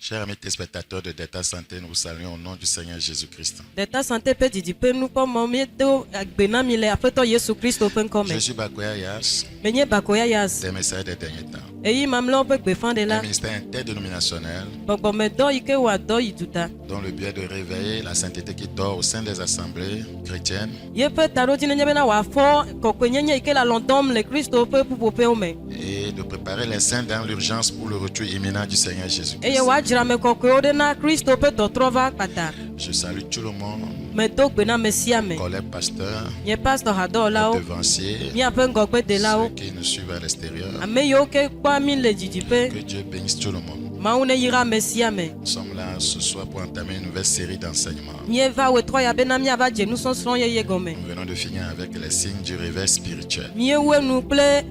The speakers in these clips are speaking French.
Chers amis téléspectateurs de Delta Santé, nous vous saluons au nom du Seigneur Jésus-Christ. Delta Santé peut dire que nous comme mieto agbenami le afeto Yesu Christo pen comme. Je suis Bakoya Yas, Menye bakoya yas. des messages des derniers temps. Eyi mamlo pe gbe fan de Un la. ministère interdénominationnel Gbogbo me do ike wa do ituta. dont le but est de réveiller la sainteté qui dort au sein des assemblées chrétiennes Ye pe taro ti nenye bena wa fo kokwe nyenye ike la londom le Christo pe pupo pe ome. et de préparer les saints dans l'urgence pour le retour imminent du Seigneur Jésus-Christ. Eye wa jira me kokwe ode na Christo pe do trova kpata. Je salue tout le monde, Me do gbe na mesia me. collègues pasteurs, Nye pastor hado la o. devanciers, Mi ape ngokpe de la o. ceux qui nous suivent à l'extérieur. Ame yo ke kwa mi le jiji pe. Que Dieu bénisse tout le monde. Ma une yira mesia me. Nous sommes là ce soir pour entamer une nouvelle série d'enseignements. Mie va we troya bena mi ava je nous son son ye gome. Nous venons de finir avec les signes du réveil spirituel. Mie we nu kple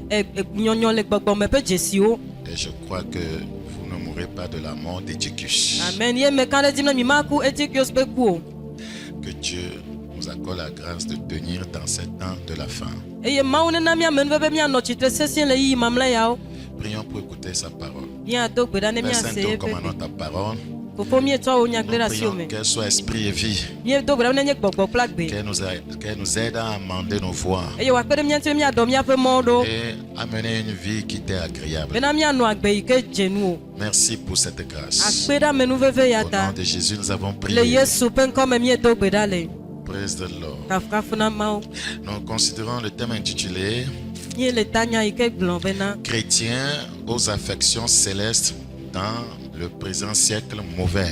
nyonyo le gbogbo me pe jesi o. Et je crois que vous ne mourrez pas de la mort d'Éticus. Amen. Ye me kan dina mi maku etikios pe ku o. Que Dieu nous accorde la grâce de tenir dans ces temps de la fin. Eye ma une na mi amen ve mi anochitre sesien le yi mamla ya o. Prions pour écouter sa parole. Bien do gbe dane mi Père ase Saint, nous pe. commandons ta parole. Fofo mi eto o Nous nyaglera si o prions me. qu'elle soit esprit et vie. Mie do gbe dane nye gbogbo plagbe. Qu'elle nous aide à amender nos voies Eye wa pe mi ante mi adom ya pe modo. et à mener une vie qui t'est agréable. Bena mi anu agbe ike jenu o. Merci pour cette grâce. Akpe da menu veve ya Au nom ta. de Jésus, nous avons Le prié. Yesu pe comme mi do gbe dale. Praise the Lord. Kafu na ma o. Nous considérons le thème intitulé Nye le tanya ike glon bena. Chrétiens aux affections célestes dans le présent siècle mauvais.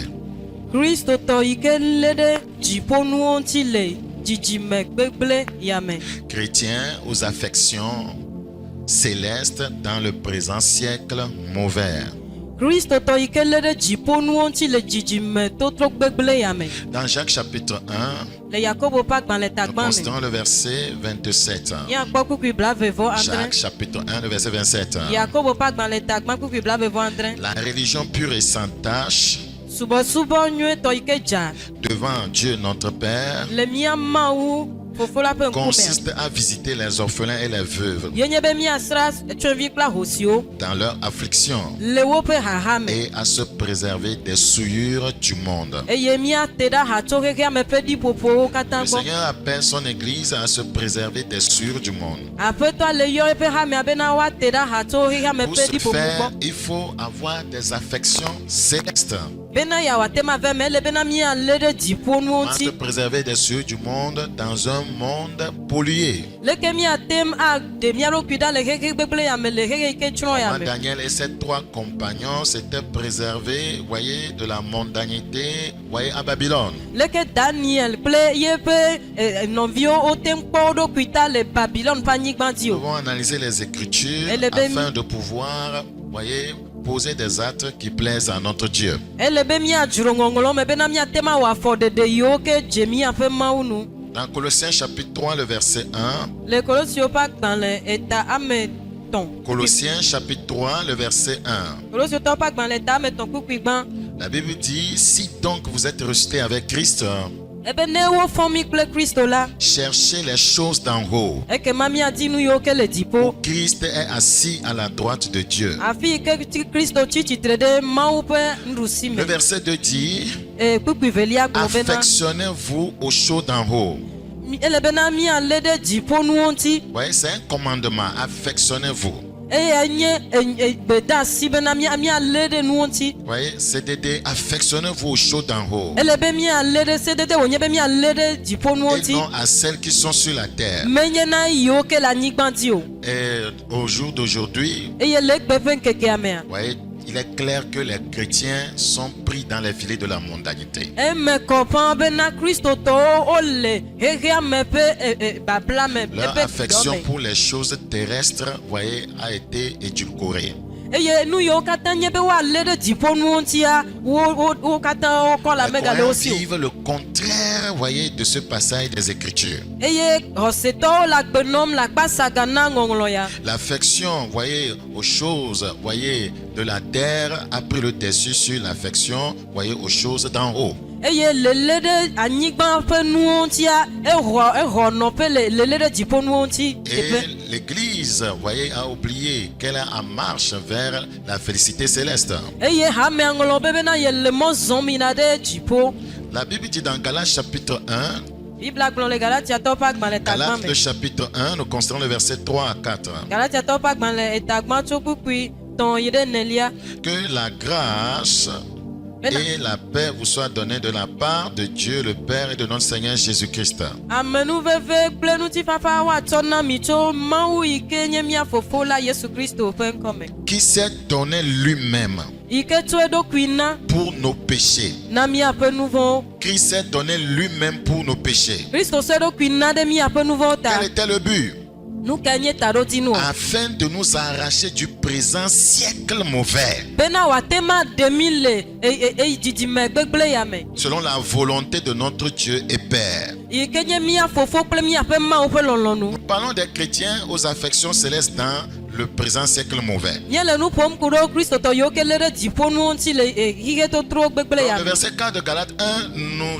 Kristo tɔ yi ke lé ɖe dziƒonuwo ŋuti le dzidzime gbegblẽ yame. Chrétiens aux affections célestes dans le présent siècle mauvais. Kristo tɔ yi ke lé ɖe dziƒonuwo ŋuti le dzidzime totro gbegblẽ yame. Dans Jacques chapitre 1, Le Yakobo ƒe agbalẽ nous tagbã me. considérons le verset 27. Míakpɔ kukui blavevo Jacques andre. chapitre 1, le verset 27. Yakobo ƒe agbalẽ tagbã kukui blavevo andre. La religion pure et sans tache Subɔsubɔ nyuietɔ yi ke dza devant Dieu notre Père le mía Mawu fofo la ƒe ŋkume. consiste à visiter les orphelins et les veuves Ye nye be míasra tsyɔ̃evi kple ahosiwo dans leur affliction le woƒe haha me. et à se préserver des souillures du monde. Eye míate ɖe hatsotxexea me ƒe ɖiƒoƒowo katã Le gbɔ. Seigneur appelle son Église à se préserver des souillures du monde. Aƒetɔ le yɔ eƒe hamea bena woate ɖe hatsotxexea me Pour ƒe ce ɖiƒoƒo faire, gbɔ. il faut avoir des affections célestes. Bena yeawɔate ma ve me ele bena míalé ɖe dziƒonuwo À se ŋuti. préserver des souillures du monde dans un monde pollué. Leke míatem aɖe mía ɖokui ɖa le xexe gbegblẽ ya me le xexe yi ke tsrɔ̃ ya Comment me. Daniel et ses trois compagnons s'étaient préservés, voyez, de la mondanité, voyez, à Babylone. Leke Daniel kple yeƒe nɔviwo wote ŋu kpɔ wo ɖokui ta le Babylone ƒe anyigba dzi Nous o. pouvons analyser les Écritures Elle est bénie. afin de pouvoir, voyez, poser des actes qui plaisent à notre Dieu. Ele be míadzro ŋɔŋlɔ me bena míate ma wɔ afɔɖeɖe yiwo ke dze míaƒe Mawu nu. Dans Colossiens chapitre 3, le verset 1, Le Kolosiwo ƒe agbalẽ eta ame tɔ̃. Colossiens chapitre 3, le verset 1, Kolosiotɔwo ƒe agbalẽ eta ame tɔ̃ kpukpui gbã. la Bible dit, si donc vous êtes ressuscités avec Christ, Ebe ne wofɔ mi kple Kristo la, cherchez les choses d'en haut. ekema míadi nu yiwo ke le dziƒo. Christ est assis à la droite de Dieu. Afi yi ke Kristo tsi tsitre ɖe Mawu ƒe nuɖusi Le me. verset 2 dit, Kpukpui velia gblɔ bena affectionnez-vous aux choses d'en haut. ele bena míalé ɖe dziƒonuwo ŋuti Voyez, c'est un commandement, affectionnez-vous. eye nye gbedeasi bena míalé ɖe nuwo ŋuti. Voyez, c'est de dire, affectionnez-vous aux choses d'en haut. Ele be míalé ɖe sedede wònye be míalé ɖe dziƒonuwo Et ŋuti. non à celles qui sont sur la terre. Menye na yiwo ke le anyigba dzi o. Et au jour d'aujourd'hui, Eye le egbe ƒe ŋkekea mea, voyez, il est clair que les chrétiens sont pris dans les filets de la mondanité. eme kɔ ƒãa bena kristotɔwo wole xexea me ƒe babla me Leur eƒe affection dɔ pour les choses terrestres, voyez, a été édulcorée. me. Eye nu yiwo katã nye be woalé ɖe dziƒonuwo ŋutia, wo katã wokɔ le Les amegale croyants wo si o. vivent le contraire, voyez, de ce passage des Écritures. Eye xɔsetɔwo le agbe nɔm le akpasaga na ŋɔŋlɔ ya. L'affection, voyez, aux choses, voyez, de la terre a pris le dessus sur l'affection, voyez, aux choses d'en haut. Eye lelé ɖe anyigba ƒe nuwo ŋutia exɔ nɔƒe le lelé ɖe dziƒonuwo ŋuti. Et l'Église, voyez, a oublié qu'elle est en marche vers la félicité céleste. eye hame aŋlɔ be bena yele mɔ zɔm yina ɖe dziƒo. La Bible dit dans Galates chapitre 1, Bibla gblɔ le Galatiatɔwo ƒe agbalẽ tagbã Galates me. le chapitre 1, nous considérons le verset 3 à 4, Galatiatɔwo ƒe agbalẽ etagbã tso kpukpui 3 yi ɖe 9. que la grâce et la paix vous soient données de la part de Dieu le Père et de notre Seigneur Jésus-Christ. Amenuveve kple ŋutifafa woatsɔ na mi tso Mawu yi ke nye mía Fofo la Yesu Kristo ƒe ŋkɔ me. Qui s'est donné lui-même Yi ke tso eɖokui na pour nos péchés. na míaƒe nu vɔ̃wo. Christ s'est donné lui-même pour nos péchés. Kristo se eɖokui na ɖe míaƒe nu vɔ̃wo ta. Quel était le but? Nu kae nye taɖodzinua? Afin de nous arracher du présent siècle mauvais, Bena wòate ma ɖe mi le dzidzime gbegblẽ ya me. selon la volonté de notre Dieu et Père. Yi ke nye mía Fofo kple míaƒe Mawu ƒe lɔlɔ̃nu. Nous parlons des chrétiens aux affections célestes dans le présent siècle mauvais. Míele nu ƒom ku ɖo kristotɔ yiwo ke lé ɖe dziƒonuwo ŋuti le xixe totro gbegblẽ ya Le me. verset 4 de Galates 1 nous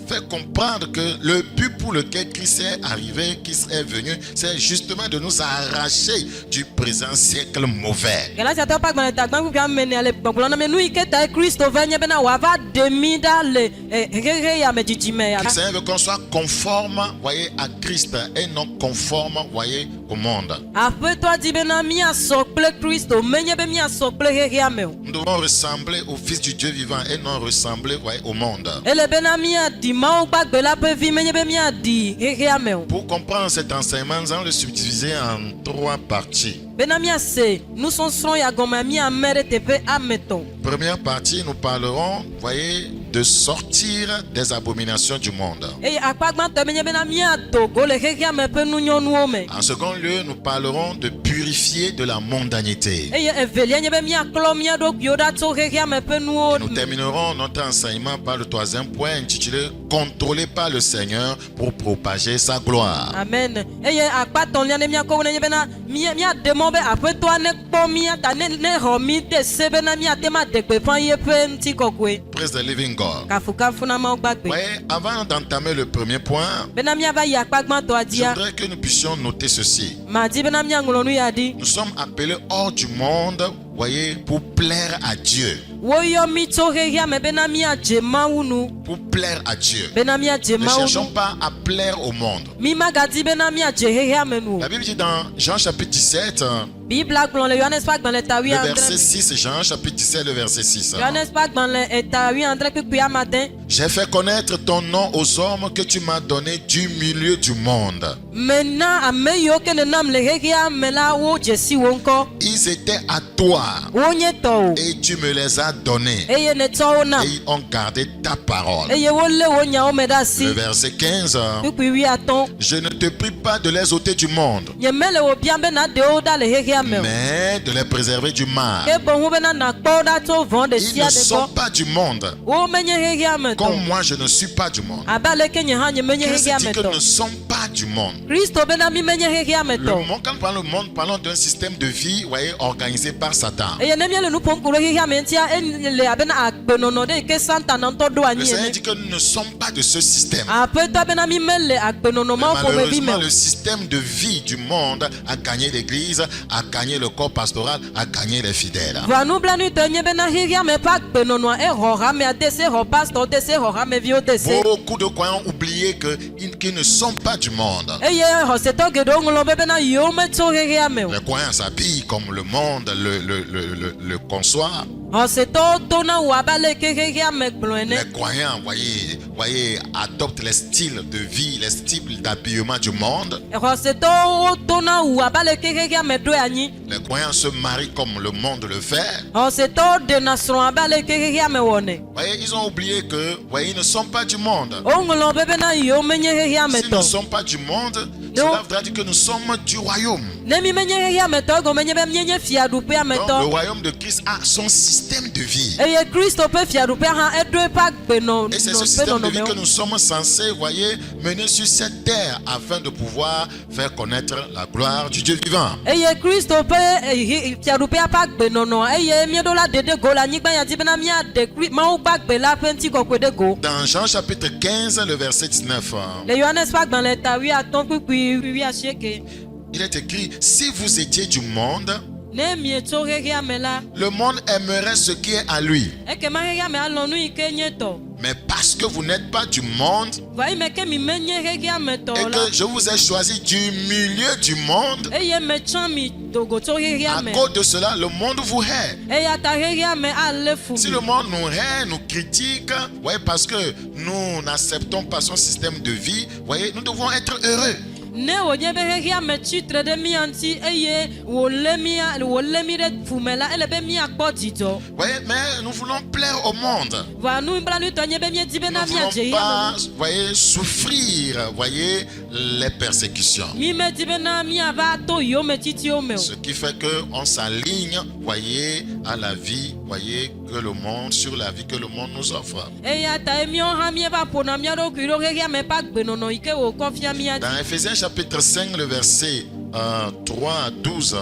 fait comprendre que le but pour lequel Christ est arrivé, Christ est venu, c'est justement de nous arracher du présent siècle mauvais. Galatiatɔwo ƒe agbalẽ tagbã kpukpui ame ne le gbɔgblɔ na me nu yi ke ta Kristo va nye bena wòava ɖe mi ɖa le xexe ya me dzidzime ya Le me. Seigneur veut qu'on soit conforme, voyez, à Christ et non conforme, voyez, au monde. Aƒetɔa di bena míasɔ kple Kristo menye be míasɔ kple xexea me o. Nous devons ressembler au Fils du Dieu vivant et non ressembler, voyez, au monde. Ele bena míaɖi Mawu gbagbe la ƒe vi menye be míaɖi xexea me o. Pour comprendre cet enseignement, nous allons le subdiviser en 3 parties. Bena míase nusɔsrɔ̃ ya gɔme míame ɖe teƒe ame tɔ̃. Première partie, nous parlerons, voyez, de sortir des abominations du monde. Eye akpa gbãtɔ menye bena míado go le xexea me ƒe nunyɔnuwo me. En second lieu, nous parlerons de purifier de la mondanité. Eye evelia nye be míaklɔ mía ɖokuiwo ɖa tso xexea me ƒe nuwo Nous me. terminerons notre enseignement par le 3e point intitulé « Contrôlé par le Seigneur pour propager sa gloire ». Amen. Eye akpa tɔ̃lia ne míakɔ ne nye bena míaɖe mɔ be aƒetɔa nekpɔ mía ta nexɔ mí de se bena míate ma de gbeƒã yeƒe ŋutikɔkɔe. Praise the living God. Kafukafu na Mawu gbagbe. Voyez, avant d'entamer le premier point, Bena míava yi akpa gbãtɔa je dzia. voudrais que nous puissions noter ceci. Madi bena míaŋlɔ nu ya ɖi. Nous sommes appelés hors du monde, voyez, pour plaire à Dieu. Woyɔ mí tso xexea me bena míadze Mawu nu. Pour plaire à Dieu. Bena míadze Ne Mawu cherchons nu. pas à plaire au monde. Mí magadi bena míadze xexea me nu o. La Bible dit dans Jean chapitre 17, Bibla gblɔ le Yohanes ƒe agbalẽ eta le verset wuiadre. 6, Jean chapitre 17, le verset 6. Yohanes ƒe agbalẽ eta wuiadre kpukpui amade. J'ai fait connaître ton nom aux hommes que tu m'as donné du milieu du monde. Mena ame yiwo ke nenam le xexea me la wo dze si wo ŋkɔ. Ils étaient à toi Wonye tɔwò. et tu me les as donnés. Eye netsɔ wo nam. Et ils ont gardé ta parole. Eye wolé wo nyawo me ɖe asi. Le verset 15. Kpukpui wuiatɔ̃. Je ne te prie pas de les ôter du monde, Nyemele wo biam be naɖe wo ɖa le xexea me o. mais de les préserver du mal. Ke boŋ bena nakpɔ wo ɖa tso vɔ̃ ɖe Ils sia ne ɖe sont gbɔ. pas du monde, Wo menye xexea me comme tɔ. moi je ne suis pas du monde. Abe aleke nye hã nye menye Christ xexea dit me que nous ne tɔ. sommes pas du monde. Kristo bena mi menye xexea me Le tɔ. monde, quand nous parlons du monde, parlons d'un système de vie, voyez, organisé par Satan. Eye ne míele nu ƒom ku ɖo xexea me ŋutia ele abena agbenɔnɔ ɖe yi ke Satana ŋutɔ ɖo Le anyi Seigneur ene. dit que nous ne sommes pas de ce système. Aƒetɔ bena mi mele agbenɔnɔ Mais mawo ƒomevi me malheureusement, o. le système de vie du monde a gagné l'église, a gagné le corps pastoral, a gagné les fidèles. Vɔa nublanutɔ nye bena xexea me ƒe agbenɔnɔa exɔ hamea de se xɔ pastor de se xɔ hameviwo de se. Beaucoup de croyants ont oublié qu'ils ne sont pas du monde. Eye xɔsetɔ geɖewo ŋlɔ be bena yewo metso xexea me o. Les croyants s'habillent comme le monde le conçoit. Xɔsetɔwo tona wu abe aleke xexea me gblɔ ene. Les croyants, voyez, adoptent les styles de vie, les styles d'habillement du monde. Xɔsetɔwo tona wu abe aleke xexea me ɖoe anyi. Les croyants se marient comme le monde le fait. Xɔsetɔwo ɖena srɔ̃ abe aleke xexea me wɔnɛ. Voyez, ils ont oublié que, voyez, ils ne sont pas du monde. Woŋlɔ be bena yewo menye xexea me Si nous ne tɔ. sommes pas du monde, cela voudra dire que nous sommes du royaume. Ne mi menye xexea me tɔ egɔme nye be míenye fiaɖuƒea me Donc, le tɔ. royaume de Christ a son système de vie. Eye Kristo ƒe fiaɖuƒea hã eɖo eƒe Et c'est ce système de vie que agbenɔnɔmewo. nous sommes censés, voyez, mener sur cette terre afin de pouvoir faire connaître la gloire du Dieu vivant. Eye Kristo ƒe fiaɖuƒea ƒe agbenɔnɔ eye míeɖo la ɖeɖe go le anyigba ya dzi bena míaɖe Mawu gbagbe la ƒe ŋutikɔkɔe ɖe go. Dans Jean chapitre 15, le verset 19, Le Yohanes ƒe agbalẽ eta wuiatɔ̃ kpukpui wuiasieke. Il est écrit, si vous étiez du monde, ne mietso xexea me la le monde aimerait ce qui est à lui. ekema xexea me alɔ nu yi ke nye tɔ Mais parce que vous n'êtes pas du monde va yi me ke mi menye xexea me et tɔ la que je vous ai choisi du milieu du monde, eye metsɔ mi dogo tso xexea à me cause de cela, le monde vous hait. eya ta xexea me ale fu Si mi le monde nous hait, nous critique, voyez, parce que nous n'acceptons pas son système de vie, voyez, nous devons être heureux. ne wònye be xexea me tsitre ɖe mía ŋuti eye wòlé mi ɖe ƒume la ele be míakpɔ dzidzɔ Voyez, mais nous voulons plaire au monde. va nublanuitɔ nye be míedi Nous bena ne voulons míadze ya pas, voyez, souffrir, voyez, les persécutions. mi medi bena míava to yiwo me titiwo me o Ce qui fait qu'on s'aligne, voyez, à la vie, voyez, que le monde, sur la vie que le monde nous offre. eya ta ye míawo hã míeva ƒona mía ɖokui ɖo xexea me ƒe agbenɔnɔ yi ke wòkɔ fia mía Dans dzi Ephésiens chapitre 5, le verset 3 à 12,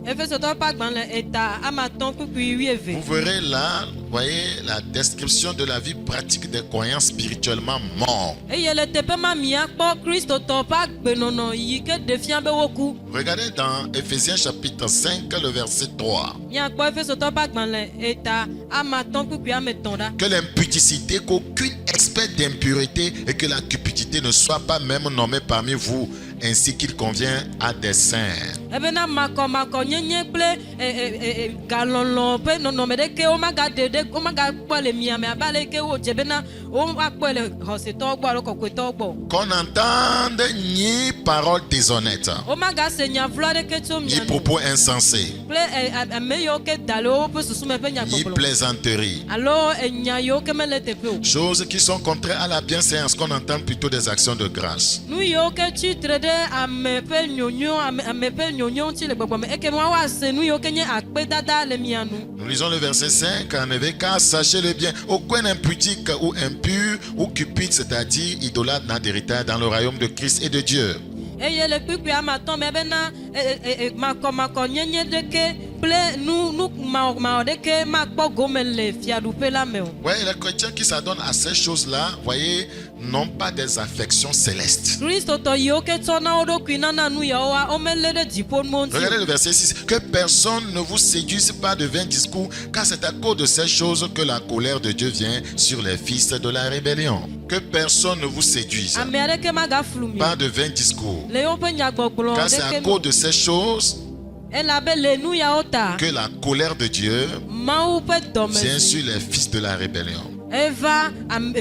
Efesotɔwo ƒe agbalẽ eta amatɔ̃ kpukpui wuieve vous verrez là, voyez, la description de la vie pratique des croyants spirituellement morts. eye le teƒe ma míakpɔ kristotɔwo ƒe agbenɔnɔ yi ke ɖe fia be woku Regardez dans Ephésiens chapitre 5, le verset 3. míakpɔ Efesotɔwo ƒe agbalẽ eta amatɔ̃ kpukpui ametɔ̃ ɖa Que l'impudicité, qu'aucune espèce d'impurité et que la cupidité ne soit pas même nommée parmi vous, ainsi qu'il convient à des saints. ebena makɔnyenye kple galɔlɔ ƒe nɔnɔme ɖeke womagakpɔe le mia me abe ale ke wodze bena woakpɔe le xɔsetɔwo gbɔ alo kɔkɔetɔwo gbɔ Qu'on entende ni paroles déshonnêtes, womagase nya vlo aɖeke tso ni mia nu propos insensés, kple ame yiwo ke da le woƒe susume ƒe ni nyagbɔgblɔ plaisanteries. alo enya yiwo ke mele teƒe o Choses qui sont contraires à la bienséance, qu'on entend plutôt des actions de grâce. nu yiwo ke tsitre ɖe ame ƒe nyonyo ame ƒe nyonyo ŋuti le gbɔgbɔme ekema woase nu yiwo ke nye akpedada le mia nu Nous lisons le verset 5, en effet, car sachez-le bien, aucun impudique ou impur ou cupide, c'est-à-dire idolâtre, n'a d'héritage dans le royaume de Christ et de Dieu. eye le kpukpui amatɔ̃ me bena makɔnyenye ɖeke kple nu mawɔ ɖeke makpɔ gome le fiaɖuƒe la me o Voyez, les chrétiens qui s'adonnent à ces choses-là, voyez, n'ont pas des affections célestes. kristotɔ yiwo ke tsɔna wo ɖokui nana nu yawoa womelé ɖe dziƒonuwo ŋuti Regardez o. le verset 6. Que personne ne vous séduise pas de vains discours, car c'est à cause de ces choses que la colère de Dieu vient sur les fils de la rébellion. Que personne ne vous séduise, ame aɖeke magaflu mi pas de vains discours. le woƒe nyagbɔgblɔ Car c'est à ɖeke cause de ces choses elabe le nu yawo ta que la colère de Dieu mawu ƒe vient sur dɔmedzoe les fils de la rébellion. eva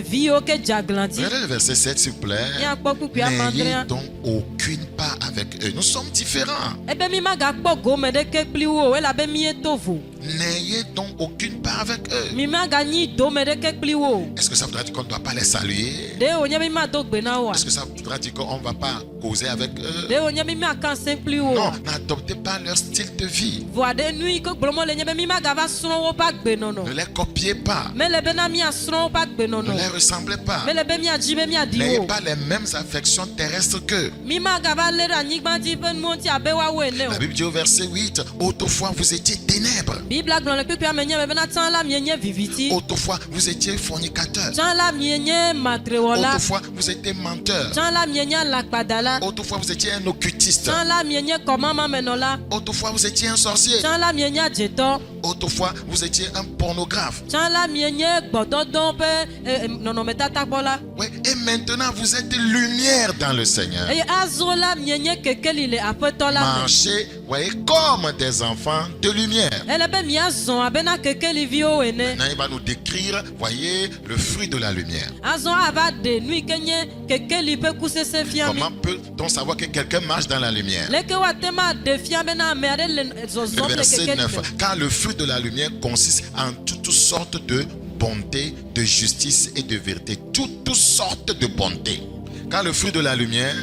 vi yiwo ke dze agla dzi Regardez le verset 7, s'il vous plaît. míakpɔ kpukpui N'ayez amadrea donc aucune part avec eux. Nous sommes différents. ebe mi magakpɔ gome ɖeke kpli wo o elabe mieto vo N'ayez donc aucune part avec eux. mi maganyi dome ɖeke kpli wo o Est-ce que ça voudra dire qu'on ne doit pas les saluer? ɖe wònye be mi mado gbe na woa Est-ce que ça voudra dire qu'on ne va pas causer avec eux? ɖe wònye be mi aka ŋusẽ kpli wo Non, n'adoptez pas leur style de vie. voa ɖe nu yi ke gblɔm le nye be mi magava srɔ̃ woƒe Ne agbenɔnɔ les copiez pas. mele bena miasrɔ̃ woƒe agbenɔnɔ Ne les ressemblez pas. mele be miadzi be miaɖi N'ayez wo pas les mêmes affections terrestres qu'eux. mi magava lé ɖe anyigba dzi ƒe nuwo ŋuti abe woawo ene o La Bible dit au verset 8, autrefois vous étiez ténèbres. bibla gblɔ le kpekpea me nye be bena tsã la mienye viviti Autrefois vous étiez fornicateurs. tsã la mienye matrewɔla Autrefois vous étiez menteurs. tsã la mienye alakpadala Autrefois vous étiez un occultiste. tsã la mienye kɔmamamenɔla Autrefois vous étiez un sorcier. tsã la mienye adzetɔ Autrefois vous étiez un pornographe. tsã la mienye gbɔdɔdɔ ƒe nɔnɔmetata gbɔ Oui, et maintenant vous êtes lumière dans le Seigneur. eye azɔ la mienye kekeli le aƒetɔ la me Marchez, voyez, comme des enfants de lumière. ele be miazɔ abena kekeliviwo ene Maintenant, il va nous décrire, voyez, le fruit de la lumière. azɔ ava ɖe nu yi ke nye kekeli ƒe kusese fia mi Comment peut-on savoir que quelqu'un marche dans la lumière? leke woate ma ɖe fia bena ame aɖe le Le zɔzɔm le verset kekeli 9. me Car le fruit de la lumière consiste en toutes sortes de bonté, de justice et de vérité. Toutes sortes de bonté. Car le fruit de la lumière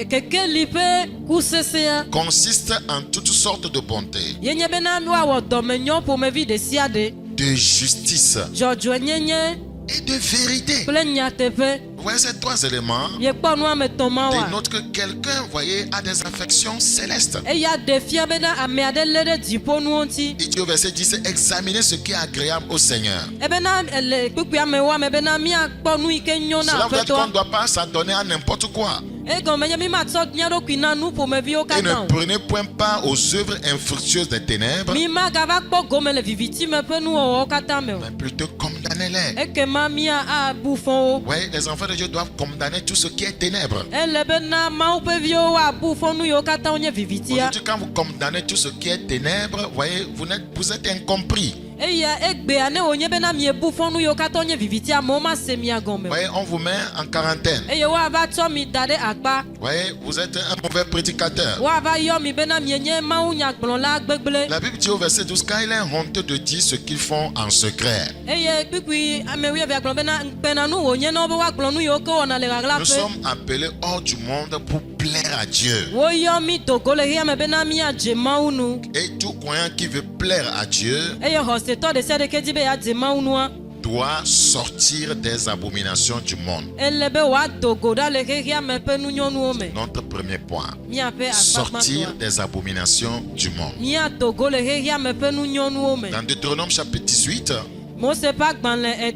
kekeli ƒe kusesea consiste en toutes sortes de bonté, yenye bena woawɔ dɔmenyɔ ƒomevi ɖe sia ɖe de justice dzɔdzɔenyenye et de vérité. kple nyateƒe Vous voyez ces trois éléments miekpɔ nu ame etɔ̃ ma wa dénotent que quelqu'un, voyez, a des affections célestes. eya ɖe fia bena ame aɖe lé ɖe dziƒonuwo ŋuti Il dit au verset 10, examinez ce qui est agréable au Seigneur. ebena le kpukpui amewo ame bena miakpɔ nu yi ke nyo na Cela veut dire qu'on aƒetɔa ne doit pas s'adonner à n'importe quoi. egɔme nye mi ma tsɔ mía ɖokui na nu ƒomeviwo Et katã ne o. prenez point part aux œuvres infructueuses des ténèbres, Mi magava kpɔ gome le vivitime ƒe nuwɔwɔwo katã me o. mais plutôt condamnez-les. Ekema mía abu fɔ wo. Oui, les enfants de Dieu doivent condamner tout ce qui est ténèbres. Ele bena Mawu ƒe viwo abu fɔ nu yiwo katã wonye vivitia. Aujourd'hui, quand vous condamnez tout ce qui est ténèbres, voyez, vous êtes incompris. Eya egbea ne wonye bena miebu fɔ nu yiwo katã wonye vivitia amewo ma se mia gɔme o. Voyez, on vous met en quarantaine. Eye woava tsɔ mi da ɖe akpa. Voyez, vous êtes un mauvais prédicateur. Woava yɔ mi bena mienye Mawu nyagblɔla gbegblẽ. La Bible dit au verset 12, car il est honteux de dire ce qu'ils font en secret. Eye kpikpui ame wuievea gblɔ bena ŋukpenanu wònye na wo be woagblɔ nu yiwo ke wɔna le ɣaɣla Nous ƒe. sommes appelés hors du monde pour plaire à Dieu. Woyɔ mi dogo le xeame bena miadze Mawu nu. Et tout croyant qui veut plaire à Dieu Eye xɔsetɔ ɖe sia ɖe ke di be yeadze Mawu nua. doit sortir des abominations du monde. Ele be wòadogo ɖa le xexeame ƒe nunyɔnuwo me. Notre premier point. Miaƒe Sortir akpagbãtɔa. des abominations du monde. Miadogo le xexeame ƒe nunyɔnuwo me. Dans Deutéronome chapitre 18, Mose ƒe agbalẽ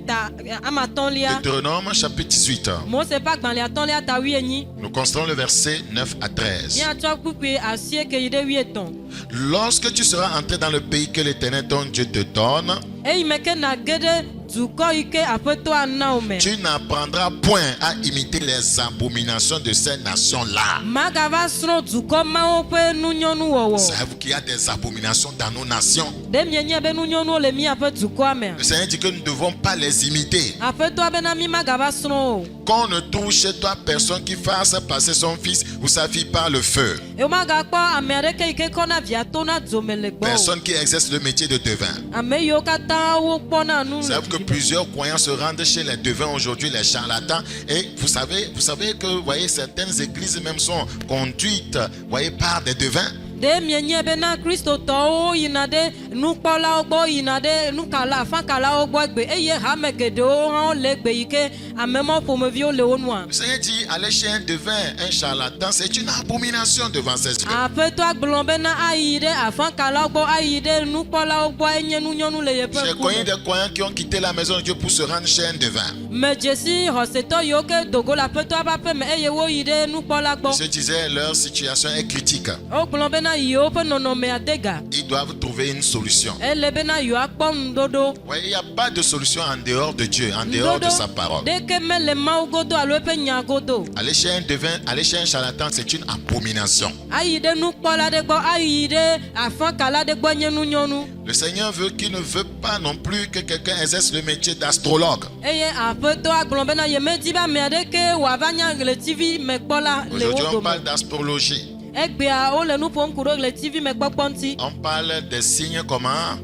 amatɔ̃lia. Deutéronome chapitre 18, Mose ƒe agbalẽ atɔ̃lia ta 18. nous constatons le verset 9 à 13. Miatsɔ kpukpui 9 yi ɖe 13. Lorsque tu seras entré dans le pays que l'Éternel ton Dieu te donne, Eyi me ke nage ɖe dukɔ yi ke aƒetɔ ana wo me. tu n'apprendras point à imiter les abominations de ces nations-là. Magava srɔ̃ dukɔ mawo ƒe nunyɔnuwɔwɔ. Savez-vous qu'il y a des abominations dans nos nations? Ɖe mienye be nunyɔnuwo le miaƒe dukɔa mea. Le Seigneur dit que nous ne devons pas les imiter. Aƒetɔa bena mi magava srɔ̃ o. Qu'on ne trouve chez toi personne qui fasse passer son fils ou sa fille par le feu. Eye magakpɔ ame aɖeke yi ke kɔna via to na dzome le gbɔ o. Personne qui exerce le métier de devin. Ame yiwo katã wokpɔna nu. Savez-vous que plusieurs croyants se rendent chez les devins aujourd'hui, les charlatans. Et vous savez que voyez, certaines églises même sont conduites voyez, par des devins. Ɖe mienye bena kristotɔwo yina ɖe nukpɔlawo gbɔ yina ɖe nukala afakalawo gbɔ egbe eye hame geɖewo hã wole egbe yi ke amemɔ ƒomeviwo le wo nua. Le Seigneur dit, aller chez un devin, un charlatan, c'est une abomination devant ses yeux. Aƒetɔa gblɔ bena ayi ɖe afakalawo gbɔ ayi ɖe nukpɔlawo gbɔ enye nunyɔnu le yeƒe J'ai connu ŋkume. des croyants qui ont quitté la maison de Dieu pour se rendre chez un devin. Medze si xɔsetɔ yiwo ke dogo le aƒetɔa ƒe aƒe me eye woyi ɖe nukpɔla gbɔ. Je disais, leur situation est critique. Wogblɔ bena yiwo ƒe nɔnɔmea de ga. Ils doivent trouver une solution. Ele bena yewoakpɔ ŋuɖoɖo. Ouais, il n'y a pas de solution en dehors de Dieu, en dehors de sa parole. Ɖeke mele Mawu godo alo eƒe nya godo. Aller chez un devin, aller chez un charlatan, c'est une abomination. Ayi ɖe nukpɔla ɖe gbɔ ayi ɖe afakala ɖe gbɔ nye nunyɔnu. Le Seigneur veut qu'il ne veut pas non plus que quelqu'un exerce le métier d'astrologue. Eye aƒetɔa gblɔ bena yemedi be ame aɖeke wòava nya ɣletivi me kpɔla le Aujourd'hui, wo on parle dome. d'astrologie. Egbea wole nu ƒom ku ɖe ɣletivi me kpɔkpɔ ŋuti. On parle des signes comment?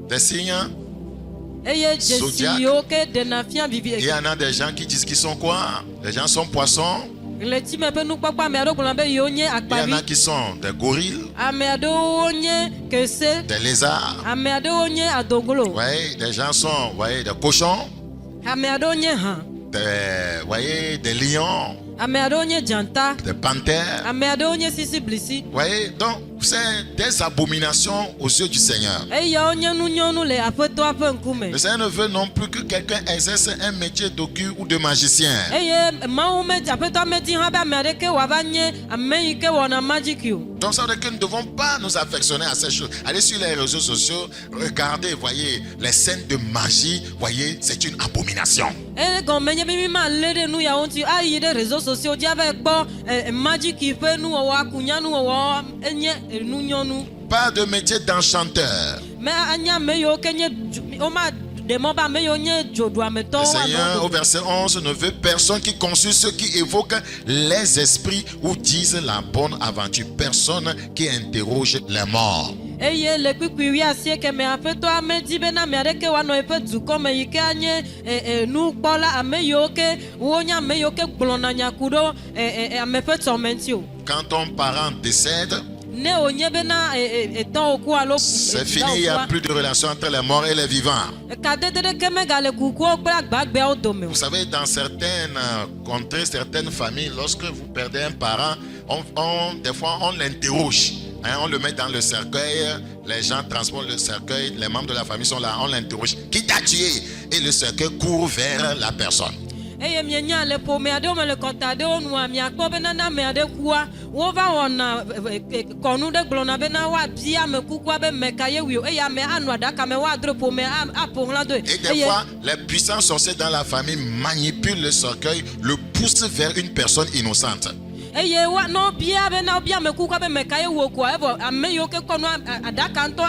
Des signes. Eye dzesi Zodiac. yiwo ke ɖena fia vivi. Il y en a des gens qui disent qu'ils sont quoi? Les gens sont poissons. Ɣleti me ƒe nukpɔkpɔ ame aɖewo gblɔ be yewo nye Il y en akpavi. a qui sont des gorilles, Ame aɖewo nye kese. des lézards. Ame aɖewo nye adoglo. Ouais, des gens sont, voyez, des cochons, Ame aɖewo nye hã. voyez, des lions, Ame aɖewo nye dzata. des panthères. Ame aɖewo nye sisiblisi. Voyez, donc c'est des abominations aux yeux du Seigneur. Eyawo nye nunyɔnu le aƒetɔa ƒe ŋkume. Le Seigneur ne veut non plus que quelqu'un exerce un métier d'occulte ou de magicien. Eye Mawu medi aƒetɔa medi hã be ame aɖeke wòava nye ame yi ke wɔna magiki o. Donc ça veut dire que nous ne devons pas nous affectionner à ces choses. Allez sur les réseaux sociaux, regardez, voyez, les scènes de magie, voyez, c'est une abomination. Egɔme nye be mi ma lé ɖe nu yawo ŋuti ayi ɖe réseaux sociaux dzi ava kpɔ magiki ƒe nuwɔwɔ akunyanuwɔwɔ enye nunyɔnu. Pas de métier d'enchanteur. Me anye ame yiwo ke nye woma ɖe mɔ be ame yiwo nye Le dzoɖuametɔwo. Seigneur, au verset 11, ne veut personne qui consulte ceux qui évoquent les esprits ou disent la bonne aventure. Personne qui interroge les morts. Eye le kpikpui 19 me aƒetɔa medi bena ame aɖeke woanɔ eƒe dukɔ me yi ke anye nukpɔla ame yiwo ke wonye ame yiwo ke gblɔna nya ku ɖo ame ƒe tɔme ŋuti o. Quand ton parent décède, Ne wònye bena etɔwo ku alo c'est fini, il n'y a plus de relation entre les morts et les vivants. kadede ɖeke megale kukuwo kple agbagbeawo dome o. Vous savez, dans certaines contrées, certaines familles, lorsque vous perdez un parent, des fois on l'interroge. Hein, on le met dans le cercueil, les gens transportent le cercueil, les membres de la famille sont là, on l'interroge. Qui t'a tué? Et le cercueil court vers la personne. eye mienya le pome aɖewo me le kɔta aɖewo nua miakpɔ bena ne ame aɖe kua wova wɔna kɔnu ɖe gblɔna bena woabia ame kukua be meka ye wio eye ame anɔ aɖaka me woadro pome aƒoɣla doe. Et des fois, les puissants sorciers dans la famille manipulent le cercueil, le poussent vers une personne innocente. Eye wa no bia bena bia ame kukua be meka ye wo kua evɔ ame yiwo ke kɔ no aɖaka ŋutɔ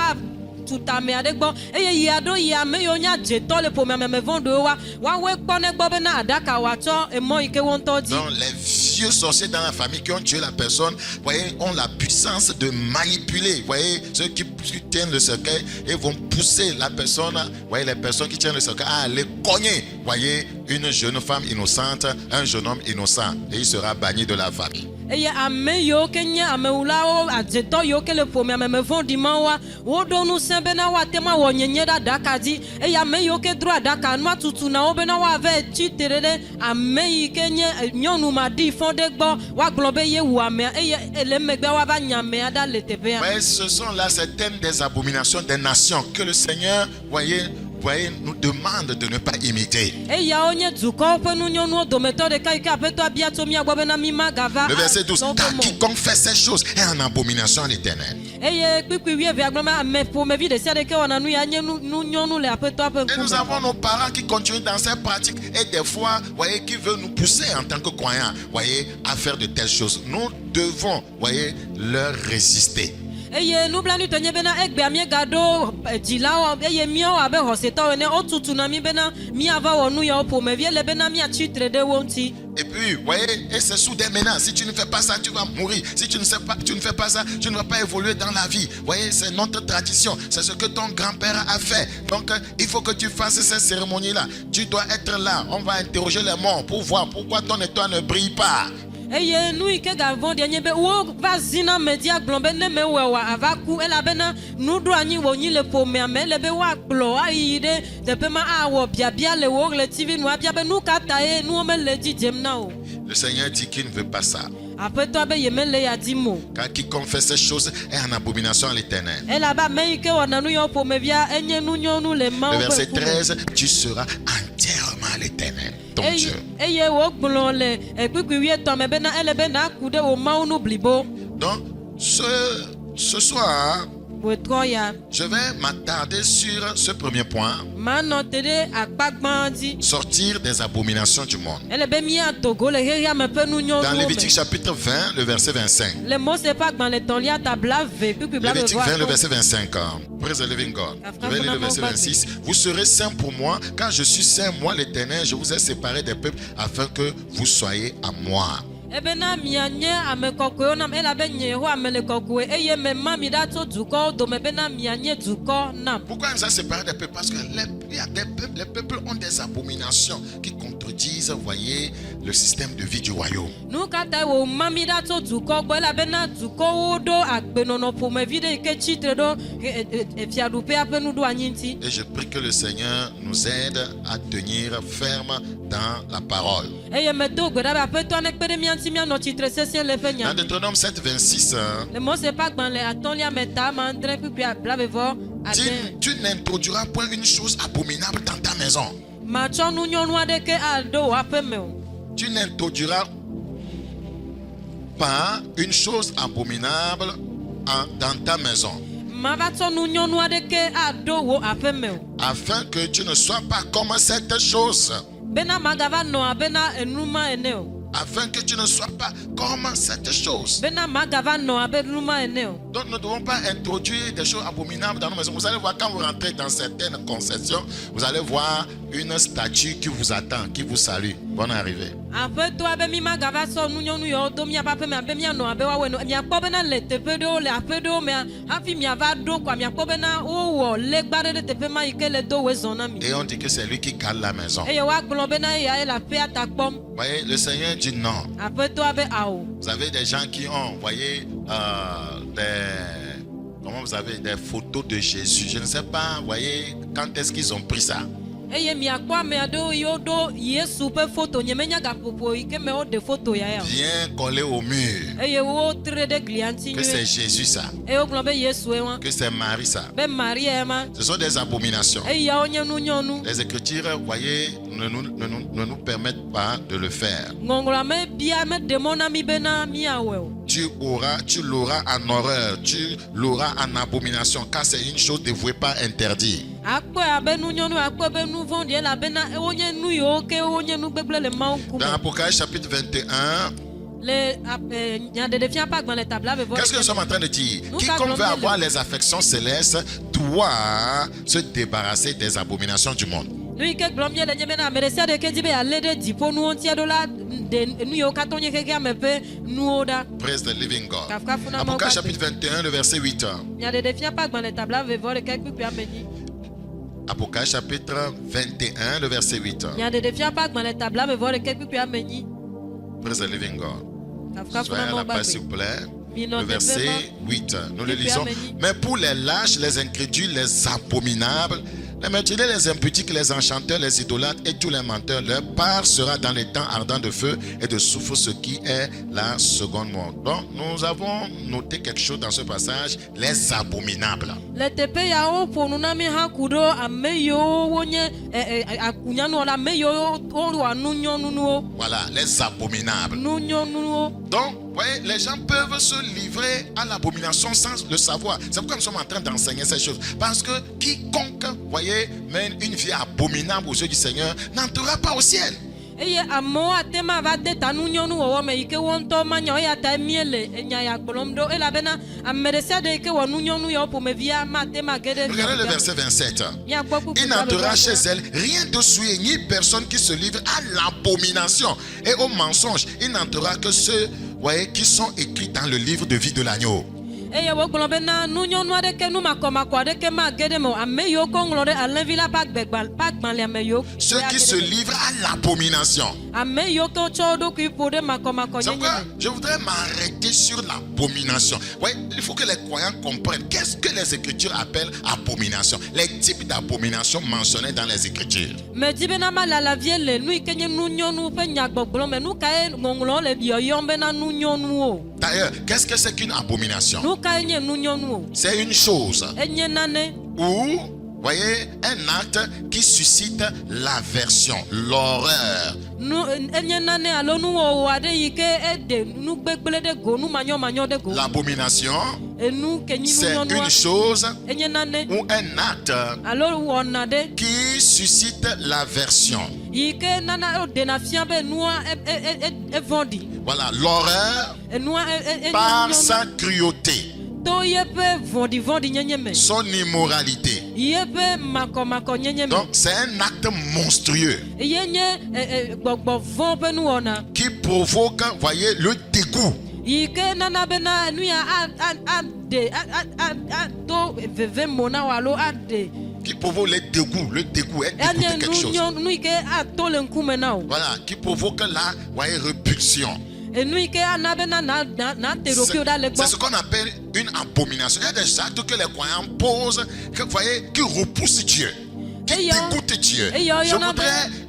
tuta ame aɖe gbɔ eye yi aɖo yi ame yiwo nya dzetɔ le ƒome ame vɔ̃ ɖewo woawoe kpɔ ne gbɔ bena aɖaka wòatsɔ emɔ yi ke wo ŋutɔ dzi. Donc les vieux sorciers dans la famille qui ont tué la personne, voyez, ont la puissance de manipuler, voyez, ceux qui tiennent le cercueil et vont pousser la personne, voyez, les personnes qui tiennent le cercueil à aller cogner, voyez, une jeune femme innocente, un jeune homme innocent, et il sera banni de la famille. Eye ame yiwo ke nye amewulawo adzetɔ yiwo ke le ƒome ame vɔ̃ ɖimawo woɖo ŋusẽ bena woate ŋu awɔ nyenye ɖe aɖaka dzi eye ame yiwo ke dro aɖaka nua tutu na wo bena woava tsitre ɖe ame yi ke nye nyɔnu maɖi fɔ ɖe gbɔ woagblɔ be ye wu amea eye le megbe woava nya amea ɖa le teƒea. Mais ce sont là certaines des abominations des nations que le Seigneur, voyez, nous demande de ne pas imiter. Le verset 12, car quiconque fait ces choses est en abomination à l'Éternel. Et nous avons nos parents qui continuent dans ces pratiques et des fois, voyez, qui veulent nous pousser en tant que croyants, voyez, à faire de telles choses. Nous devons, voyez, leur résister. Eye nublanu tonye bena egbe amie gado dzilawo eye miawo abe hosetɔwo ene otutu na mi bena miava wɔ nu yawo ƒomevie le bena miatsitre ɖe wo ŋuti. Et puis, voyez, et c'est soudain maintenant. Si tu ne fais pas ça, tu vas mourir. Si tu ne fais pas ça, tu ne vas pas évoluer dans la vie. Voyez, c'est notre tradition. C'est ce que ton grand-père a fait. Donc, il faut que tu fasses cette cérémonie-là. Tu dois être là. On va interroger les morts pour voir pourquoi ton étoile ne brille pas. Eye nu yi ke gavɔ̃ ɖia nye be wo va zina me dia gblɔ be ne me wɔa ava ku elabena nuɖo anyi wònyi le ƒomea me ele be woakplɔ ayi ɖe teƒe ma awɔ biabia le wo ɣletivi nu abia be nu ka ta ye nuwo mele dzidzem na o. Le Seigneur dit qu'il ne veut pas ça. Aƒetɔ be yemele ya dim o. Car quiconque fait ces choses est en abomination à l'Éternel. Elabe ame yi ke wɔna nu yawo ƒomevia enye nunyɔnu le Mawu ƒe ŋkume. Le verset 13, tu seras entièrement à l'Éternel, ton Dieu. Eye wogblɔ le kpikpi 8 me bena ele be naku ɖe wo Mawu nu blibo. Donc ce soir, je vais m'attarder sur ce premier point. Sortir des abominations du monde. Dans Lévitique chapitre 20, le verset 25. Lévitique 20, le verset 25. Praise the living God. Je vais lire le verset 26. Vous serez saints pour moi, car je suis saint, moi l'Éternel. Je vous ai séparés des peuples afin que vous soyez à moi. Pourquoi il nous a séparés des peuples? Parce que les peuples ont des abominations qui contredisent, voyez, le système de vie du royaume. Et je prie que le Seigneur nous aide à tenir ferme dans la parole. Dans Deutéronome 7, 26, tu n'introduiras point une chose abominable dans ta maison. Tu n'introduiras pas une chose abominable dans ta maison. Afin que tu ne sois pas comme cette chose. Afin que tu ne sois pas comme cette chose. Donc nous ne devons pas introduire des choses abominables dans nos maisons. Vous allez voir, quand vous rentrez dans certaines concessions, vous allez voir une statue qui vous attend, qui vous salue. Bonne arrivée. Et on dit que c'est lui qui garde la maison. Voyez, le Seigneur dit non. Vous avez des gens qui ont, voyez, des photos de Jésus. Je ne sais pas, voyez, quand est-ce qu'ils ont pris ça. eye miakpɔ ame aɖewo yiwo ɖo Yesu ƒe foto nye menya gaƒoƒo yi ke me woɖe foto ya ya o. bien collé au mur. Eye wotre ɖe glia ŋuti Que c'est nyuie. Jésus ça. Eye wogblɔ be Yesue wa. Que c'est Marie ça. Be Maria ma. Ce sont des abominations. Eyawo nye nu nyɔnu. Les Écritures, voyez, ne nous permettent pas de le faire. Ŋɔŋlɔa me bia me ɖe mɔ na mi bena miawɔe o. Tu l'auras en horreur, tu l'auras en abomination, car c'est une chose dévouée, pas interdite. Akpɔe abe nu nyɔnu, akpɔe be nu vɔ̃ɖi elabena wonye nu yiwo ke wonye nu gbegblẽ le Mawu ŋkume. Dans Apocalypse chapitre 21, Le nyaɖeɖefia ƒe agbalẽ tabla vevɔ. qu'est-ce que nous sommes en train de dire? Nous Quiconque parlons veut de avoir le- les affections célestes doit se débarrasser des abominations du monde. Nu yi ke gblɔm mie le nye bena ame ɖe sia ɖe ke dzi be alé ɖe dziƒonuwo ŋutia ɖo la ɖe nu yiwo katã nye xexea me ƒe nuwo ɖa. Praise the living God. Kafukafu na Mawu Apocalypse kake. chapitre 21, le verset 8. Nyaɖeɖefia ƒe agbalẽ tabla vevɔ ɖeka kpekpea me dzi. Apocalypse chapitre 21, le verset 8. Nyaɖeɖefia ƒe agbalẽ tabla vevɔ ɖeka kpekpea me dzi. Praise the living God. Kafukafu Soyez na à Mawu la page, s'il gbagbe. vous plaît. Minɔ Le verset teƒe 8. Nous le Depuis lisons. Amélie. Mais pour les lâches, les incrédules, les abominables, les meurtriers, les impudiques, les enchanteurs, les idolâtres et tous les menteurs, leur part sera dans les temps ardents de feu et de soufre, ce qui est la seconde mort. Donc, nous avons noté quelque chose dans ce passage, les abominables. Le teƒe yawo ƒo nu na mi hã ku ɖo ame yiwo wonye akunyanuwɔla, ame yiwo wowɔa nu nyɔnuwo. Voilà, les abominables. Nu nyɔnuwo. Donc, vous voyez, les gens peuvent se livrer à l'abomination sans le savoir. C'est pourquoi nous sommes en train d'enseigner ces choses. Parce que quiconque, vous voyez, mène une vie abominable aux yeux du Seigneur n'entrera pas au ciel. Eye amewo ate ma va de ta nu nyɔnu wɔwɔ me yi ke wo ŋutɔ manya eya ta mie le enya ya gblɔm ɖo elabena ame ɖe sia ɖe yi ke wɔ nu nyɔnu yawo ƒomevia mate ma ge ɖe Regardez le verset 27. miakpɔ kpukpu Il n'entrera chez elle rien de souillé, ni personne qui se livre à l'abomination et au mensonge. Il n'entrera que ceux, vous voyez, qui sont écrits dans le livre de vie de l'agneau. eye wogblɔ bena nu nyɔnu aɖeke nu makɔmakɔ aɖeke mage ɖe me o ame yiwo ko ŋlɔ ɖe alẽvi la ƒe agbalẽa me yiwo Ceux qui se livrent à l'abomination. ame yiwo ke wotsɔ wo ɖokui ƒo ɖe makɔmakɔ C'est nyenye pourquoi me. je voudrais m'arrêter sur l'abomination. Oui, il faut que les croyants comprennent qu'est-ce que les Écritures appellent abomination. Les types d'abomination mentionnés dans les Écritures. Medi bena malalavie le nu yi ke nye nu nyɔnu ƒe nyagbɔgblɔ me nu kae ŋɔŋlɔ le yɔyɔm bena nu nyɔnuwo. D'ailleurs, qu'est-ce que c'est qu'une abomination? Nu kae nye nu nyɔnuwo. C'est une chose Enye nane. ou, voyez, un acte qui suscite l'aversion, l'horreur. Nu enye nane alo nuwɔwɔ aɖe yi ke eɖe nu gbegblẽ ɖe go nu manyɔmanyɔ ɖe go. L'abomination, Enu ke nyi nu c'est nyɔnua. une chose Enye nane ou un acte alo wɔna ɖe qui suscite l'aversion. yi ke nana ɖena fia be nua evɔ̃ɖi. Voilà, l'horreur Enua enye par nyɔnu sa cruauté, to yeƒe vɔ̃ɖivɔ̃ɖi nyenye me. son immoralité. Yeƒe makɔmakɔ nyenye me. Donc, c'est un acte monstrueux Ye nye gbɔgbɔ vɔ̃ ƒe nuwɔna. qui provoque, voyez, le dégoût. Yi ke nana bena nu ya aɖe ato veve mo na wo alo aɖe. Qui provoque le dégoût est dégoût de Enye quelque chose. nu yi ke ato le ŋkume na wo. Voilà, qui provoque la, voyez, répulsion. Enu yi ke ana bena na te ɖokuiwo ɖa le C'est gbɔ. ce qu'on appelle une abomination. Il y a des actes que les croyants posent, que, vous voyez, qui repoussent Dieu, qui Et yo- dégoûtent Dieu. et yo- yo na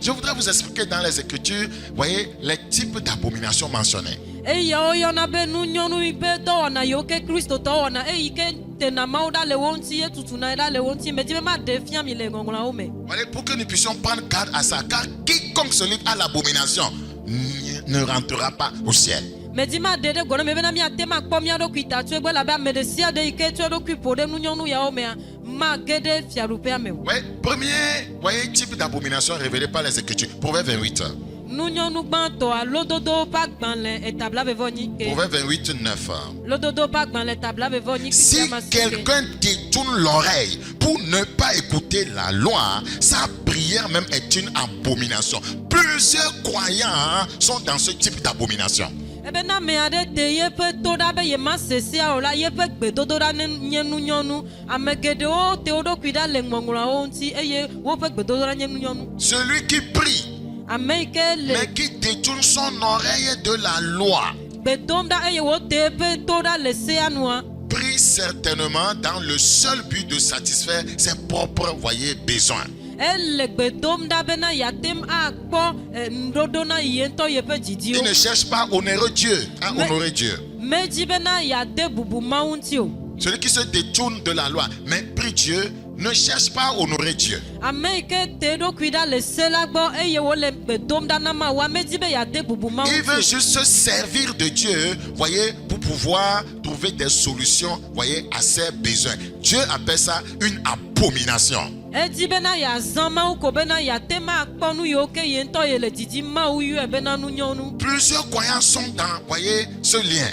Je voudrais vous expliquer dans les Écritures, vous voyez, les types d'abominations mentionnées. Eyawo yɔna be nu nyɔnu yi ƒe dɔwɔna yiwo ke kristotɔ wɔna eyi ke tena mawu ɖa le wo ŋuti etutuna ɖa le wo ŋuti medi be maɖe fia mi le ŋɔŋlɔawo me. Voyez, pour que nous puissions prendre garde à ça, car quiconque se livre à l'abomination ne rentrera pas au ciel. Medi maɖe ɖe gɔnɔ me bena miate makpɔ mia ɖokui ta tso egbe labe ame ɖe sia ɖe yi ke tsɔ eɖokui ƒo ɖe nu nyɔnu yawo mea mage ɖe fiaɖuƒea me o. Ouais, premier, voyez, type d'abomination révélé par les Écritures. Proverbe 28. Nu nyɔnu gbãtɔ lododo ƒe agbalẽ etabla vevɔnyi ke. Proverbe 28, 9. Lododo ƒe agbalẽ etabla vevɔnyi Si quelqu'un détourne l'oreille pour ne pas écouter la loi, sa prière même est une abomination. Plusieurs croyants sont dans ce type d'abomination. ebe na ame aɖe te yeƒe to ɖa be yema sesea o la yeƒe gbedodoɖa nye nu nyɔnu ame geɖewo te wo ɖokui ɖa le ŋɔŋlɔawo ŋuti eye woƒe gbedodoɖa nye nu nyɔnu. Celui qui prie, Ame yi ke le mais qui détourne son oreille de la loi, gbedom ɖa eye wote eƒe to ɖa le sea nua. prie certainement dans le seul but de satisfaire ses propres, voyez, besoins. ele gbedom da bena yatem akpo ndodo na yento yepe didio. Il ne cherche pas à honorer Dieu, à honorer Dieu. Meji bena yade bubu mauntio. Celui qui se détourne de la loi, mais prie Dieu, ne cherche pas à honorer Dieu. Ameke tedo kwida le selagbo eye wole gbedom da na ma wa meji be yade bubu Il mauntio. veut juste se servir de Dieu, voyez, pour pouvoir trouver des solutions, voyez, à ses besoins. Dieu appelle ça une abomination. Edi bena ya zama uko bena ya tema akpo nu yoke yento yele didi ma uyu e bena nu nyonu. Plusieurs croyants sont dans, voyez, ce lien.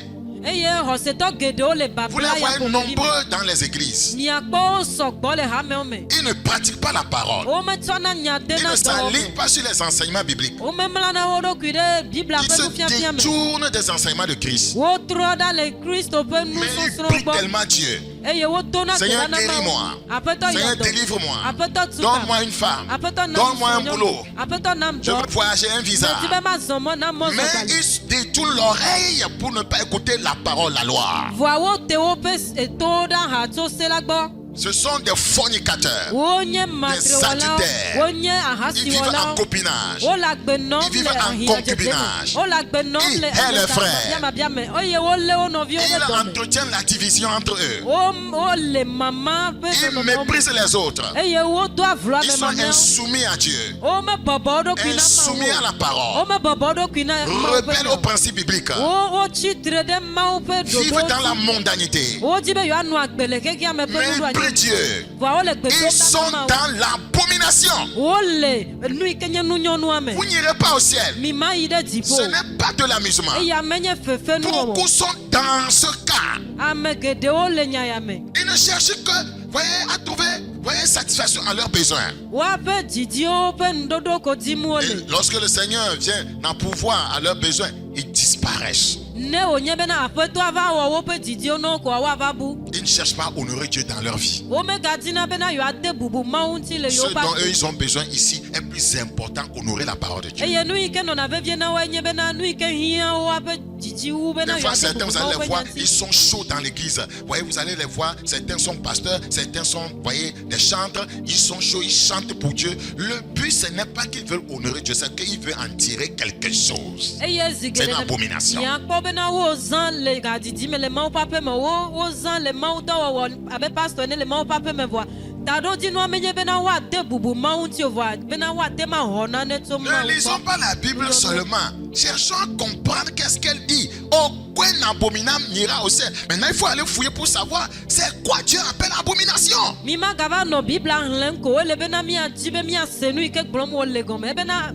Eye hoseto gede o le Vous babla les ya voyez komeli. nombreux dans les églises. Ni akpo sogbo le hameome. Ils ne pratiquent pas la parole. O me tsona nyade Ils na ne do. s'alignent pas sur les enseignements bibliques. O me mlana wodo kwide bibla Ils pe se nu fia me. détournent des enseignements de Christ. Wo tro da le Christo pe nu Mais ils sosro prient gbo. tellement Dieu. Eye wo tona Seigneur, na guéris-moi. Apeto Seigneur, yodo. délivre-moi. Apeto tuka. Donne-moi une femme. Apeto na. Donne-moi un boulot. Apeto nam Je do. veux voyager un visa. Tibe ma zomo na mo Mais zokali. ils détournent l'oreille pour ne pas écouter la parole, la loi. Voa wo te wo pe to da ha to selagbo. Ce sont des fornicateurs. Wonye matre wala. Sadducéens. Wonye Ils ahasi vivent wala. en copinage. O la gbe nom Ils vivent le en ahiya concubinage. jejeme. O la gbe nom Ils le et leurs frères. biame. Oye wo le o novio Ils le dome. entretiennent la division entre eux. O le mama pe Ils méprisent les autres. Eye wo do avlo Ils ame sont mama. insoumis à Dieu. O me bobo do kwina Insoumis à ma. la O parole. me bobo do kwina ma. Rebelles aux principes bibliques. O chitre de ma pe do. Vivent dans la mondanité. O jibe yo anu agbele keke ame pe Mais do ils prient Dieu. Voa o le gbe Ils sont dans l'abomination. Ole nu ikenye nu nyonu ame. Vous n'irez pas au ciel. Mi ma yi de dipo. Ce n'est pas de l'amusement. Eya menye fefe nu wo. Beaucoup sont dans ce cas. Ame gede o le nya me. Ils ne cherchent que, voyez, à trouver, voyez, satisfaction à leurs besoins. Wa pe didi o pe ndodo ko dimu Et ole. lorsque le Seigneur vient n'en pouvoir à leurs besoins, ils disparaissent. Ne o nye be na apeto ava wo pe didi o no ko wa va bu. Ils ne cherchent pas à honorer Dieu dans leur vie. O me gadina be na yo ade bubu maunti le yo Ce pa. dont eux ils ont besoin ici est plus important, honorer la parole de Dieu. Eye nu ike no na ve vie na wa nye be na nu ike hia o ape didi u be na Des yo fois, ade certains, bubu vous allez les voir, maunti. ils sont chauds dans l'église. Vous voyez, vous allez les voir, certains sont pasteurs, certains sont, vous voyez, des chantres. Ils sont chauds, ils chantent pour Dieu. Le but, ce n'est pas qu'ils veulent honorer Dieu, c'est qu'ils veulent en tirer quelque chose. Eye zigele. C'est une abomination. Ya ko be na wo zan le gadidi me le ma o pape me wo zan le ma o do wo abe pastor ne le ma o pape me voa. Tado di no amenye be na wa de bubu maunti o voa. Be na wa de ma hona ne to ma. Ne lisons pas la Bible seulement. Cherchons à comprendre qu'est-ce qu'elle dit. Aucun abominable n'ira au ciel. Maintenant, il faut aller fouiller pour savoir c'est quoi Dieu appelle abomination. Mi ma gava no bibla hlen ko le be na mi ajibe mi asenu ike glom wo le gome. Be na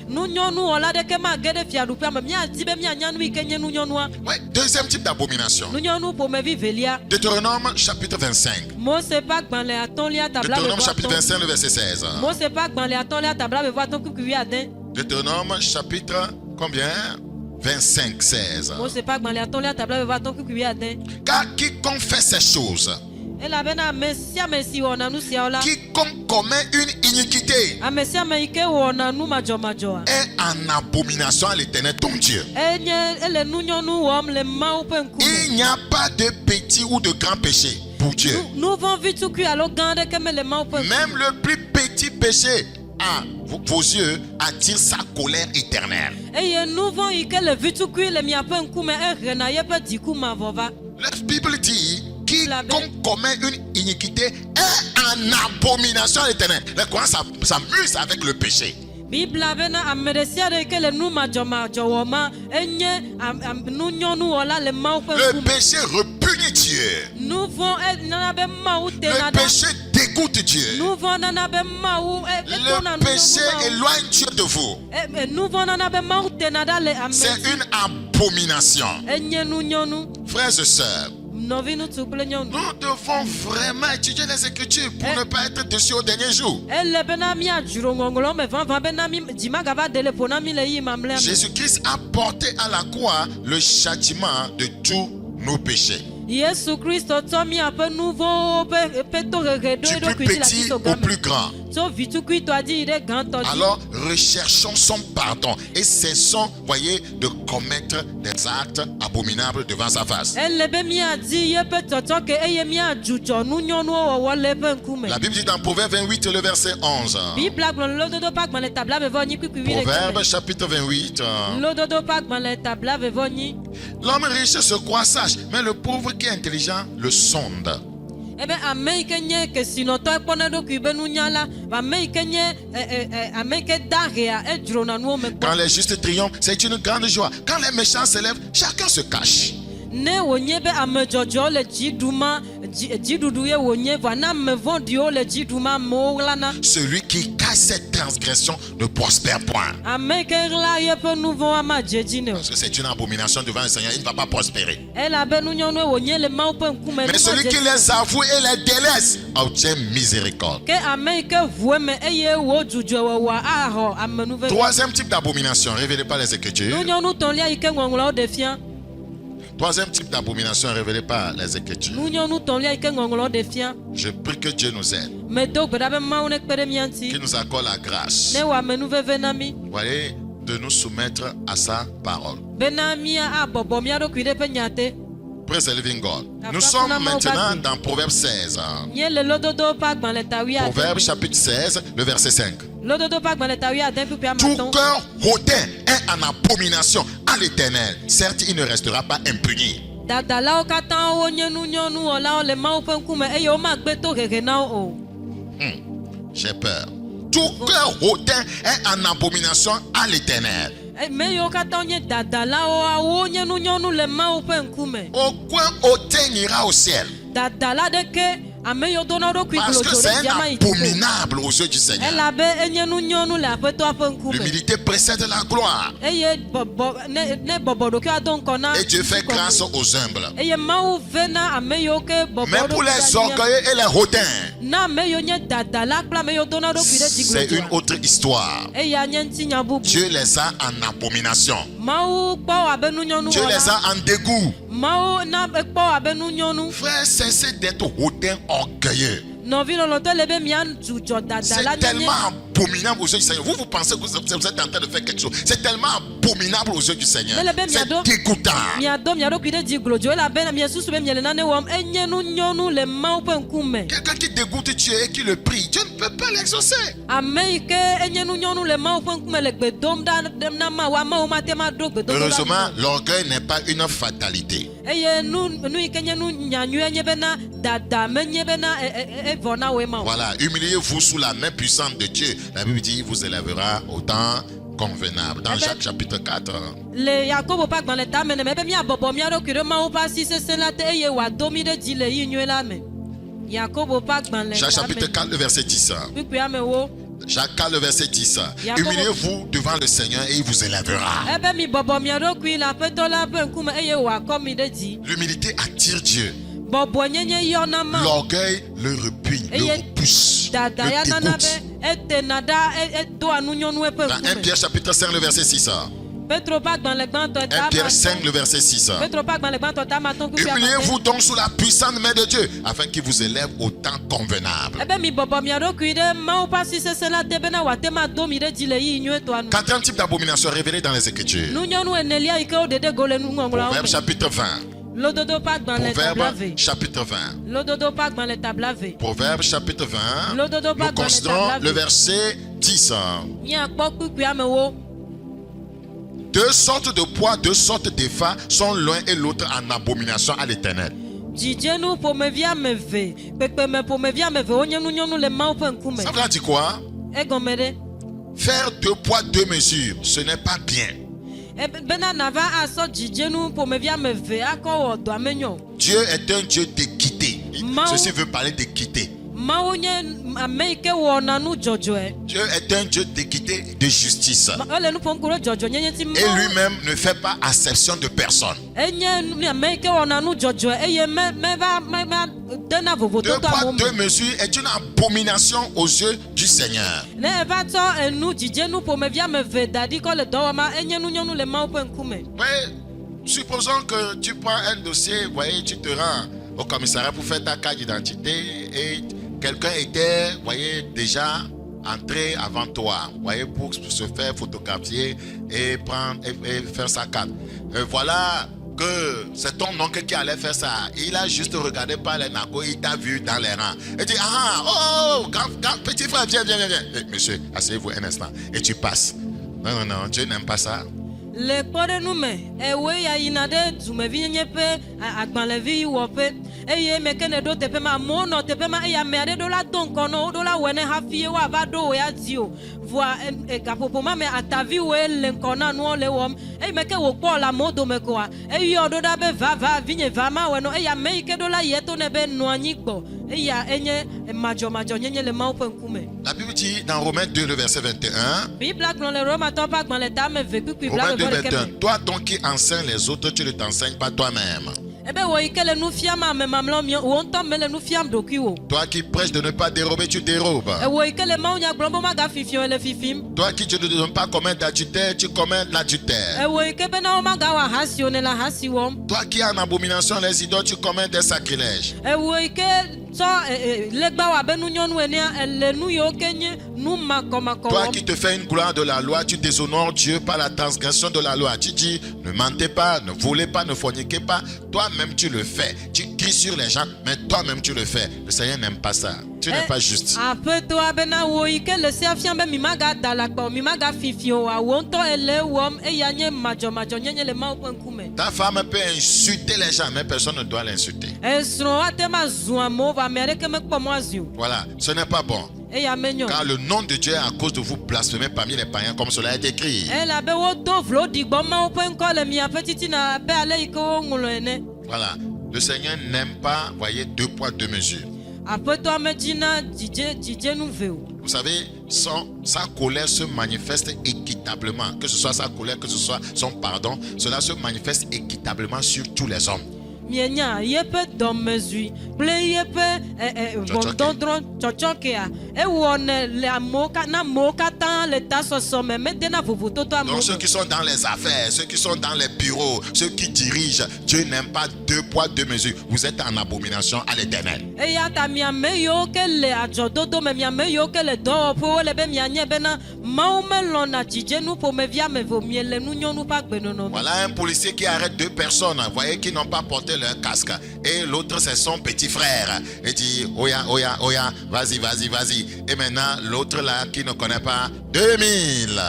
nu nyonu ola de ke ma gede fiadu pe ma mi ajibe mi anyanu ike nye nu nyonu a. Oui, deuxième type d'abomination. Nu nyonu po me vivelia. Deutéronome chapitre 25. Mose pa gbanle atonlia tabla be Deutéronome voa chapitre ton. 25, le verset 16. Mose pa gbanle atonlia tabla be voa ton kukuwi aden. Deutéronome chapitre combien? 25, 16. Mose pa gbanle atonlia tabla be voa ton kukuwi aden. Car quiconque fait ces choses, Et la bena mesia mesi wona nu sia ola. quiconque commet une iniquité, A mesia me ike wona nu majo majo. est en abomination à l'Éternel ton Dieu. Enye ele nu nyonu wom le mau pe nkume. Il n'y a pas de petit ou de grand péché pour Dieu. Nous vont vite ku alo gande ke me le mau pe. Même le plus petit péché à vos yeux attire sa colère éternelle. Eye nous vont ike le vite ku le mi pe nkume e rena ye pe diku ma vova. La Bible dit quiconque commet une iniquité est en abomination à l'Éternel. Les croyants s'amusent avec le péché. Bible avena amedesia de ke le nu majo majo woma enye nu nyonu ola le mau pe Le nkume. péché repugne Dieu. Nous vont nana be mau te Le nada. péché dégoûte Dieu. Nous vont nana be mau Le péché éloigne Dieu de vous. nous vont nana be mau te nada le ame. C'est une abomination. Enye nu nyonu. Frères et sœurs, Novinu tuple nyonu. nous devons vraiment étudier les Écritures pour ne pas être déçus au dernier jour. Elle benami ajuro ngongolo me van van benami dima gava dele ponami le yi mamle. Jésus-Christ a porté à la croix le châtiment de tous nos péchés. Yesu Christo tomi ape nouveau peto regedo Du edo plus kwiti la petit kiso au game. plus grand. tso vitukui to adi ide ganto di. Alors, recherchons son pardon et cessons, voyez, de commettre des actes abominables devant sa face. Elebe mi adi ye pe toto ke eye mi ajujo nu nyonu wo le pe nkume. La Bible dit dans Proverbe 28, le verset 11. Bibla gbon lododo pak ban le tabla be voni kwikwi wi. Proverbe chapitre 28. Lododo pak ban le tabla be voni. L'homme riche se croit sage, mais le pauvre qui est intelligent le sonde. Ebe ame ike nye ke sinoto ekpone do ku be nu nyala, ba me ike nye ame ke dahia e dro na nu me. Quand les justes triomphent, c'est une grande joie. Quand les méchants s'élèvent, chacun se cache. Ne wonye be ame jojo le jiduma jidudu ye wonye va na me vondi o le jiduma mo lana. Celui qui cache ses transgressions ne prospère point. Ame ke la ye pe nu vo ama jejine. Parce que c'est une abomination devant le Seigneur, il ne va pas prospérer. Ela be nu nyonu wonye le ma pe nkume. Mais celui qui les avoue et les délaisse obtient miséricorde. Ke ame ke vue me eye wo juju wa aho ame nu ve. Troisième type d'abomination, révélé par les Écritures. Nu nyonu ton lia ike ngonglo de fian. Troisième type d'abomination révélé par les Écritures. Je prie que Dieu nous aide, qu'il nous accorde la grâce, voyez, de nous soumettre à sa parole. Praise the living God. Nous sommes maintenant dans Proverbe 16. Proverbe chapitre 16, le verset 5. Tout cœur hautain est en abomination à l'Éternel. Certes, il ne restera pas impuni. J'ai peur. Tout cœur hautain est en abomination à l'Éternel. Aucun hautain n'ira au ciel. Parce que c'est un abominable aux yeux du Seigneur. L'humilité précède la gloire. Et Dieu fait grâce aux humbles. Mais pour les orgueilleux et les hautains, c'est une autre histoire. Dieu les a en abomination. Dieu les a en dégoût. Frère, cessez d'être hautain, orgueilleux. C'est tellement abominable aux yeux du Seigneur. Vous pensez que vous êtes en train de faire quelque chose. C'est tellement abominable aux yeux du Seigneur. C'est dégoûtant. Quelqu'un qui dégoûte Dieu et qui le prie, Dieu ne peut pas l'exaucer. Heureusement, l'orgueil n'est pas une fatalité. Voilà, humiliez-vous sous la main puissante de Dieu. La Bible dit, il vous élèvera au temps convenable. Dans Jacques chapitre 4. Jacques chapitre 4, le verset 10. Jacques 4, le verset 10. Humiliez-vous devant le Seigneur et il vous élèvera. L'humilité attire Dieu. L'orgueil le repugne, le repousse, le dégoûte. Dans 1 Pierre chapitre 5, le verset 6. 1 Pierre 5, le verset 6. Humiliez-vous donc sous la puissante main de Dieu, afin qu'il vous élève au temps convenable. Quatrième type d'abomination révélé dans les Écritures. Proverbe chapitre 20. Proverbe chapitre 20. Proverbe chapitre 20. Nous considérons le verset 10. Deux sortes de poids, deux sortes d'effats sont l'un et l'autre en abomination à l'Éternel. Ça veut dire quoi? Faire deux poids, deux mesures, ce n'est pas bien. Dieu est un Dieu d'équité. Ceci veut parler d'équité. Dieu est un Dieu d'équité, de justice. Et lui-même ne fait pas acception de personne. Deux poids, deux mesures est une abomination aux yeux du Seigneur. Supposons que tu prends un dossier, voyez, tu te rends au commissariat pour faire ta carte d'identité et quelqu'un était, voyez, déjà entrer avant toi, voyez, pour se faire photographier et prendre et faire sa carte. Voilà que c'est ton oncle qui allait faire ça. Il a juste regardé par les nagos, il t'a vu dans les rangs. Il dit, grand petit frère, viens. Monsieur, asseyez-vous un instant. Et tu passes. Non, Dieu n'aime pas ça. Le kpɔɖe nu me ewoe ya yina ɖe dumevi nye ƒe agbalẽvi wɔƒe eye me ke ne ɖo teƒe ma amewo nɔ teƒe ma eye ame aɖe ɖo la do ŋkɔ nɔ woɖo la wɔe ne hafi woava ɖo wo ya di o vɔa gaƒoƒo ma me ataviwoe le ŋkɔ na nuwo le wɔm eye me ke wòkpɔ le amewo dome koa eyɔ ɖo ɖa be va vinye va ma wɔe nɔ eye ame yi ke ɖo la yie to ne be nɔ anyi gbɔ eya enye madzɔmadzɔnyenye le Mawu ƒe ŋkume. La Bible dit dans Romains 2, le verset 21. Bibla gblɔ le Romatɔwo ƒe agbalẽ ta ame ve kpikpi Romains 2, 21. 21. Toi donc qui enseignes les autres, tu ne t'enseignes pas toi-même. Ebe wo yi ke le nu fiam ame mamlɛwo mia wo ŋutɔ mele nu fiam ɖokui wo. Toi qui prêches de ne pas dérober, tu dérobes. Wo yi ke le mawunya gblɔm be magafifia le fifim. Toi qui tu ne donnes pas commettre d'adultère, tu commets l'adultère. Wo yi ke bena wo magawɔ ahasi wo ne le ahasi wɔm. Toi qui as en abomination les idoles, tu commets des sacrilèges. Wo yi ke tsɔ legba wɔ abe nunyɔnu enea le nu yiwo ke nye nu makɔmakɔ Toi wɔm. qui te fais une gloire de la loi, tu déshonores Dieu par la transgression de la loi. Tu dis, ne mentez pas, ne volez pas, ne forniquez pas. Toi-même tu le fais. Tu cries sur les gens, mais toi-même tu le fais. Le Seigneur n'aime pas ça. Tu n'es pas juste. Aƒetɔa bena wo yi ke le sea fiam be mi magada la kpɔ mi magafifi o wa wo ŋutɔ ele wɔm eya nye madzɔmadzɔnyenye le Mawu ƒe ŋkume. Ta femme peut insulter les gens, mais personne ne doit l'insulter. Esrɔ̃ ate ma zu amewo va ame aɖeke mekpɔ mɔ azi o. Voilà, ce n'est pas bon. Eya menyo. Car le nom de Dieu est à cause de vous blasphémer parmi les païens, comme cela est écrit. Elabe wodo vlo ɖigbɔ Mawu ƒe ŋkɔ le miaƒe titina abe ale yi ke woŋlɔ ene. Voilà, le Seigneur n'aime pas, voyez, 2 poids 2 mesures. Aƒetɔa medzina dzidzenu ve o. Vous savez, sa colère se manifeste équitablement. Que ce soit sa colère, que ce soit son pardon, cela se manifeste équitablement sur tous les hommes. Mienya yeƒe dɔmezui kple yeƒe ʋɔdɔdrɔ̃ tsɔtsɔkea ewɔnɛ le na amewo katã le tasɔsɔ me medena vovototo amewo. Donc ceux qui sont dans les affaires, ceux qui sont dans les bureaux, ceux qui dirigent, Dieu n'aime pas 2 poids 2 mesures. Vous êtes en abomination à l'Éternel. Eya ta miame yiwo ke le adzɔdodo me miame yiwo ke le dɔwɔƒewo le be mianye bena Mawu melɔ̃na dzidzenu ƒomevi ame eve miele nunyɔnu ƒe agbenɔnɔ. Voilà un policier qui arrête 2 personnes, vous voyez, qui n'ont pas porté leur casque. Et l'autre, c'est son petit frère. Il dit, oya, vas-y. Et maintenant, l'autre là, qui ne connaît pas, 2000.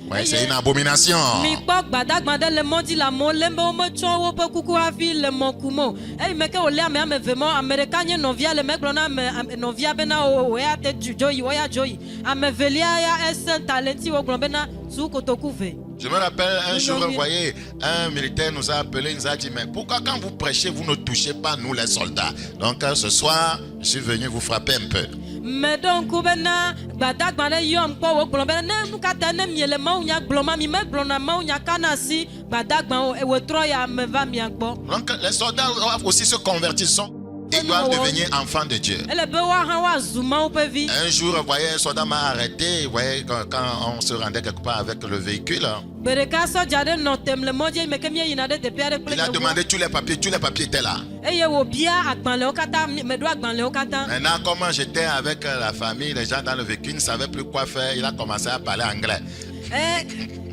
Ouais, c'est une abomination. Mi kpɔ gbadagbã le mɔdzi le amewo lé be wometsɔ woƒe kuku hafi le mɔ kum o. Eyi me ke wòlé ame eve mɔ, ame ɖeka nye nɔvia le megblɔ na nɔvia bena wòya te dzo yi, wòya dzo yi. Ame velia ya esẽ ta le ŋuti wògblɔ bena tu kotoku ve. Je me rappelle un jour, vous voyez, un militaire nous a appelé, il nous a dit, mais pourquoi quand vous prêchez, vous ne touchez pas nous les soldats? Donc ce soir, je suis venu vous frapper un peu. Mais donc, bena gbadagbã ɖe yɔm kpɔ wògblɔ bena ne nu katã ne miele mawunya gblɔm ma mi megblɔna mawunya kana si gbadagbã o wòtrɔ ya ame va mia gbɔ. Donc les soldats doivent aussi se convertir. Ils doivent devenir enfants de Dieu. Un jour, vous voyez, un soldat m'a arrêté. Vous voyez, quand on se rendait quelque part avec le véhicule. Il a demandé tous les papiers étaient là. Maintenant, comment j'étais avec la famille, les gens dans le véhicule ne savaient plus quoi faire. Il a commencé à parler anglais.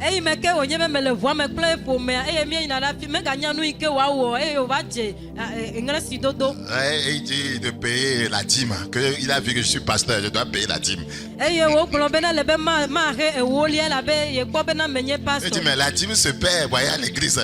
Eyi me ke wònye be mele ʋua me kple ƒomea eye míeyina ɖe afi meganya nu yi ke wòawɔ eye wòva dze ŋlesi dodo. Il dit de payer la dîme. Il a vu que je suis pasteur, je dois payer la dîme. Eye wògblɔ bena le be mahe ewolia labe yekpɔ bena menye pastor. Il dit mais la dîme se paie, voyez, à l'église.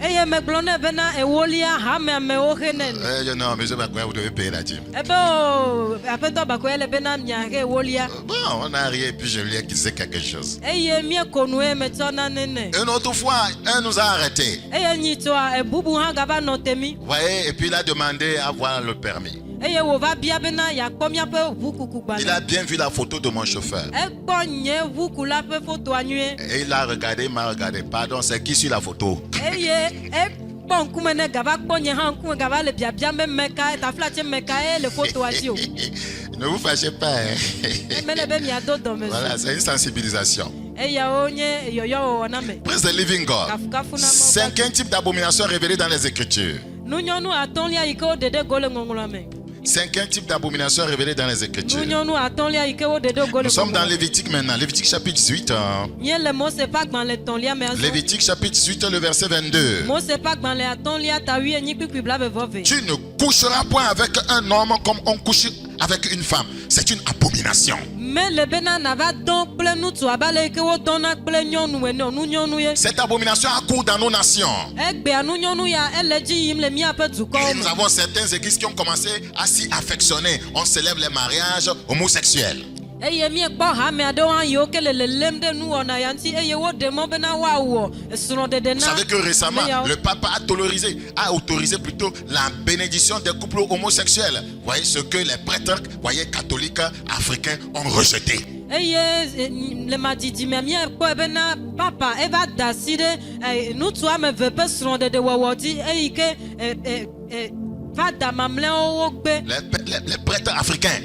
Eye megblɔ nɛ bena ewolia hame amewo he nene. Non, monsieur Bakoya, vous devez payer la dîme. Ebe o aƒetɔ Bakoya le bena miahe ewolia. Bon, on a ri et puis je lui ai glissé quelque chose. Eye míeko nue metsɔ na nene. Une autre fois, un nous a arrêtés. Eye nyitsɔa ebubu hã gava nɔ temi. Voyez, et puis il a demandé à voir le permis. Eye wòva bia bena yakpɔ míaƒe ʋukuku gbalẽ. Il a bien vu la photo de mon chauffeur. Ekpɔ nye ʋukula ƒe fotoa nyuie. Et il a regardé, il m'a regardé. Pardon, c'est qui sur la photo? Eye ekpɔ ŋkume ne gava kpɔ nye hã ŋkume gava le biabia be meka taflatse meka ye le fotoa dzi o. Ne vous fâchez pas. Mele be miado dɔmezui. Voilà, c'est une sensibilisation. Eyawo nye yɔyɔ wɔwɔ na me. Praise the living God. Cinquième type d'abomination révélée dans les Écritures. Nunyɔnu atɔ̃lia yi ke wo ɖeɖe go le ŋɔŋlɔa me. Cinquième type d'abomination révélée dans les Écritures. nunyɔnu atɔ̃lia yi ke wo ɖe ɖe go le Nous sommes dans gbɔgbɔ. Lévitique maintenant. Lévitique chapitre 18. Míe le Mose ƒe agbalẽ etɔ̃lia me azɔ. Lévitique chapitre 18, le verset 22. Mose ƒe agbalẽ atɔ̃lia ta 8 blaeve. Tu ne coucheras point avec un homme comme on couche avec une femme. C'est une abomination. Me le bena nava dɔn kple ŋutsu abe ale yi ke wodɔna kple nyɔnu ene nunyɔnu ye. Cette abomination accourt dans nos nations. Egbea nunyɔnu ya ele dzi yim le míaƒe dukɔwo Et nous me. avons certaines églises qui ont commencé à s'y affectionner. On célèbre les mariages homosexuels. Eye míekpɔ hame aɖewo hã yiwo ke le lelém ɖe nuwɔna ya ŋuti eye woɖe mɔ bena woawɔ srɔ̃ɖeɖe Vous na savez que récemment, ameyawo. le pape a autorisé plutôt la bénédiction des couples homosexuels. Vous voyez ce que les prêtres, voyez, catholiques africains ont rejeté. Eye le madzidime míekpɔe bena papa eva da asi ɖe ŋutsu ame eve ƒe srɔ̃ɖeɖe wɔwɔ dzi eyi ke fada mamlɛawo wogbe. Les prêtres africains.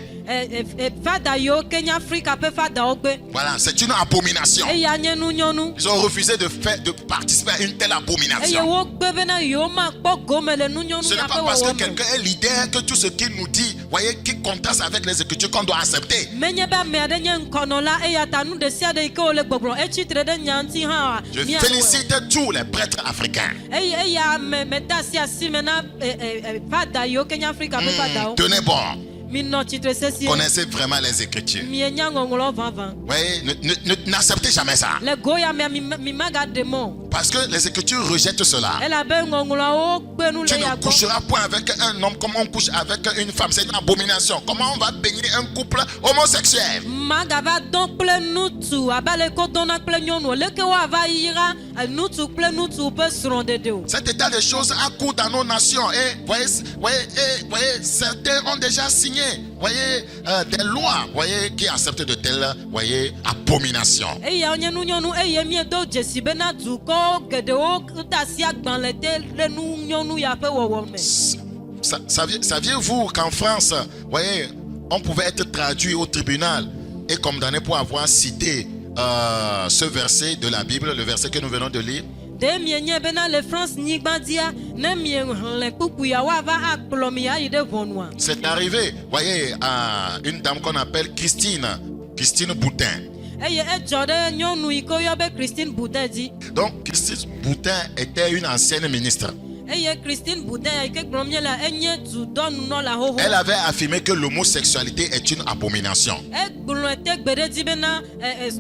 Fada yiwo ke nye Afrika ƒe fadawo gbe. Voilà, c'est une abomination. Eya nye nunyɔnu. Ils ont refusé de participer à une telle Eye abomination. wogbe bena yewo makpɔ gome le nunyɔnu Ce n'est ya pas ƒe parce que wɔwɔ me. quelqu'un est leader que tout ce qu'il nous dit, voyez, qui contraste avec les Écritures qu'on doit accepter. Menye be ame aɖe nye ŋkɔnɔla eya ta nu ɖe sia ɖe yi ke wole gbɔgblɔ etsitre ɖe nya ŋuti hã. Je félicite tous les prêtres africains. Eya ame meda asi me na fada yiwo ke nye Afrika ƒe fadawo. Tenez bon. Minɔ tsitre sesie. Connaissez vraiment les Écritures. Mienya ŋɔŋlɔ vavã. Voyez, n'acceptez jamais ça. Le go ya mea mi magaɖe mɔ. Parce que les Écritures rejettent cela. Elabe ŋɔŋlɔawo gbe nu Tu le ya ne gbɔ. coucheras point avec un homme comme on couche avec une femme. C'est une abomination. Comment on va bénir un couple homosexuel? Magava dɔn kple ŋutsu abe ale ko dɔna kple nyɔnu leke woava yira ŋutsu kple ŋutsu ƒe srɔ̃ɖeɖe o. Cet état de choses accourt dans nos nations. Et voyez, certains ont déjà signé, des lois, qui acceptent de telles, abominations. Eya nye nunyɔnu eye miedo dzesi bena dukɔ geɖewo de asi agbalẽ de ɖe nunyɔnu ya ƒe wɔwɔ me. Saviez-vous qu'en France, on pouvait être traduit au tribunal et condamné pour avoir cité ce verset de la Bible, le verset que nous venons de lire? De mienye bena le France nyigba dia ne miehlẽ kpukpu ya woava akplɔ mi ayi ɖe ʋɔnua. C'est arrivé, à une dame qu'on appelle Christine Boutin. Eye edzɔ ɖe nyɔnu yi ke woyɔ be Christine Boudin dzi. Donc Christine Boutin était une ancienne ministre. Eye Christine Boudin ya yi ke gblɔm nye la enye dudɔnunɔla xoxo. Elle avait affirmé que l'homosexualité est une abomination. Egblɔe te gbe ɖe dzi bena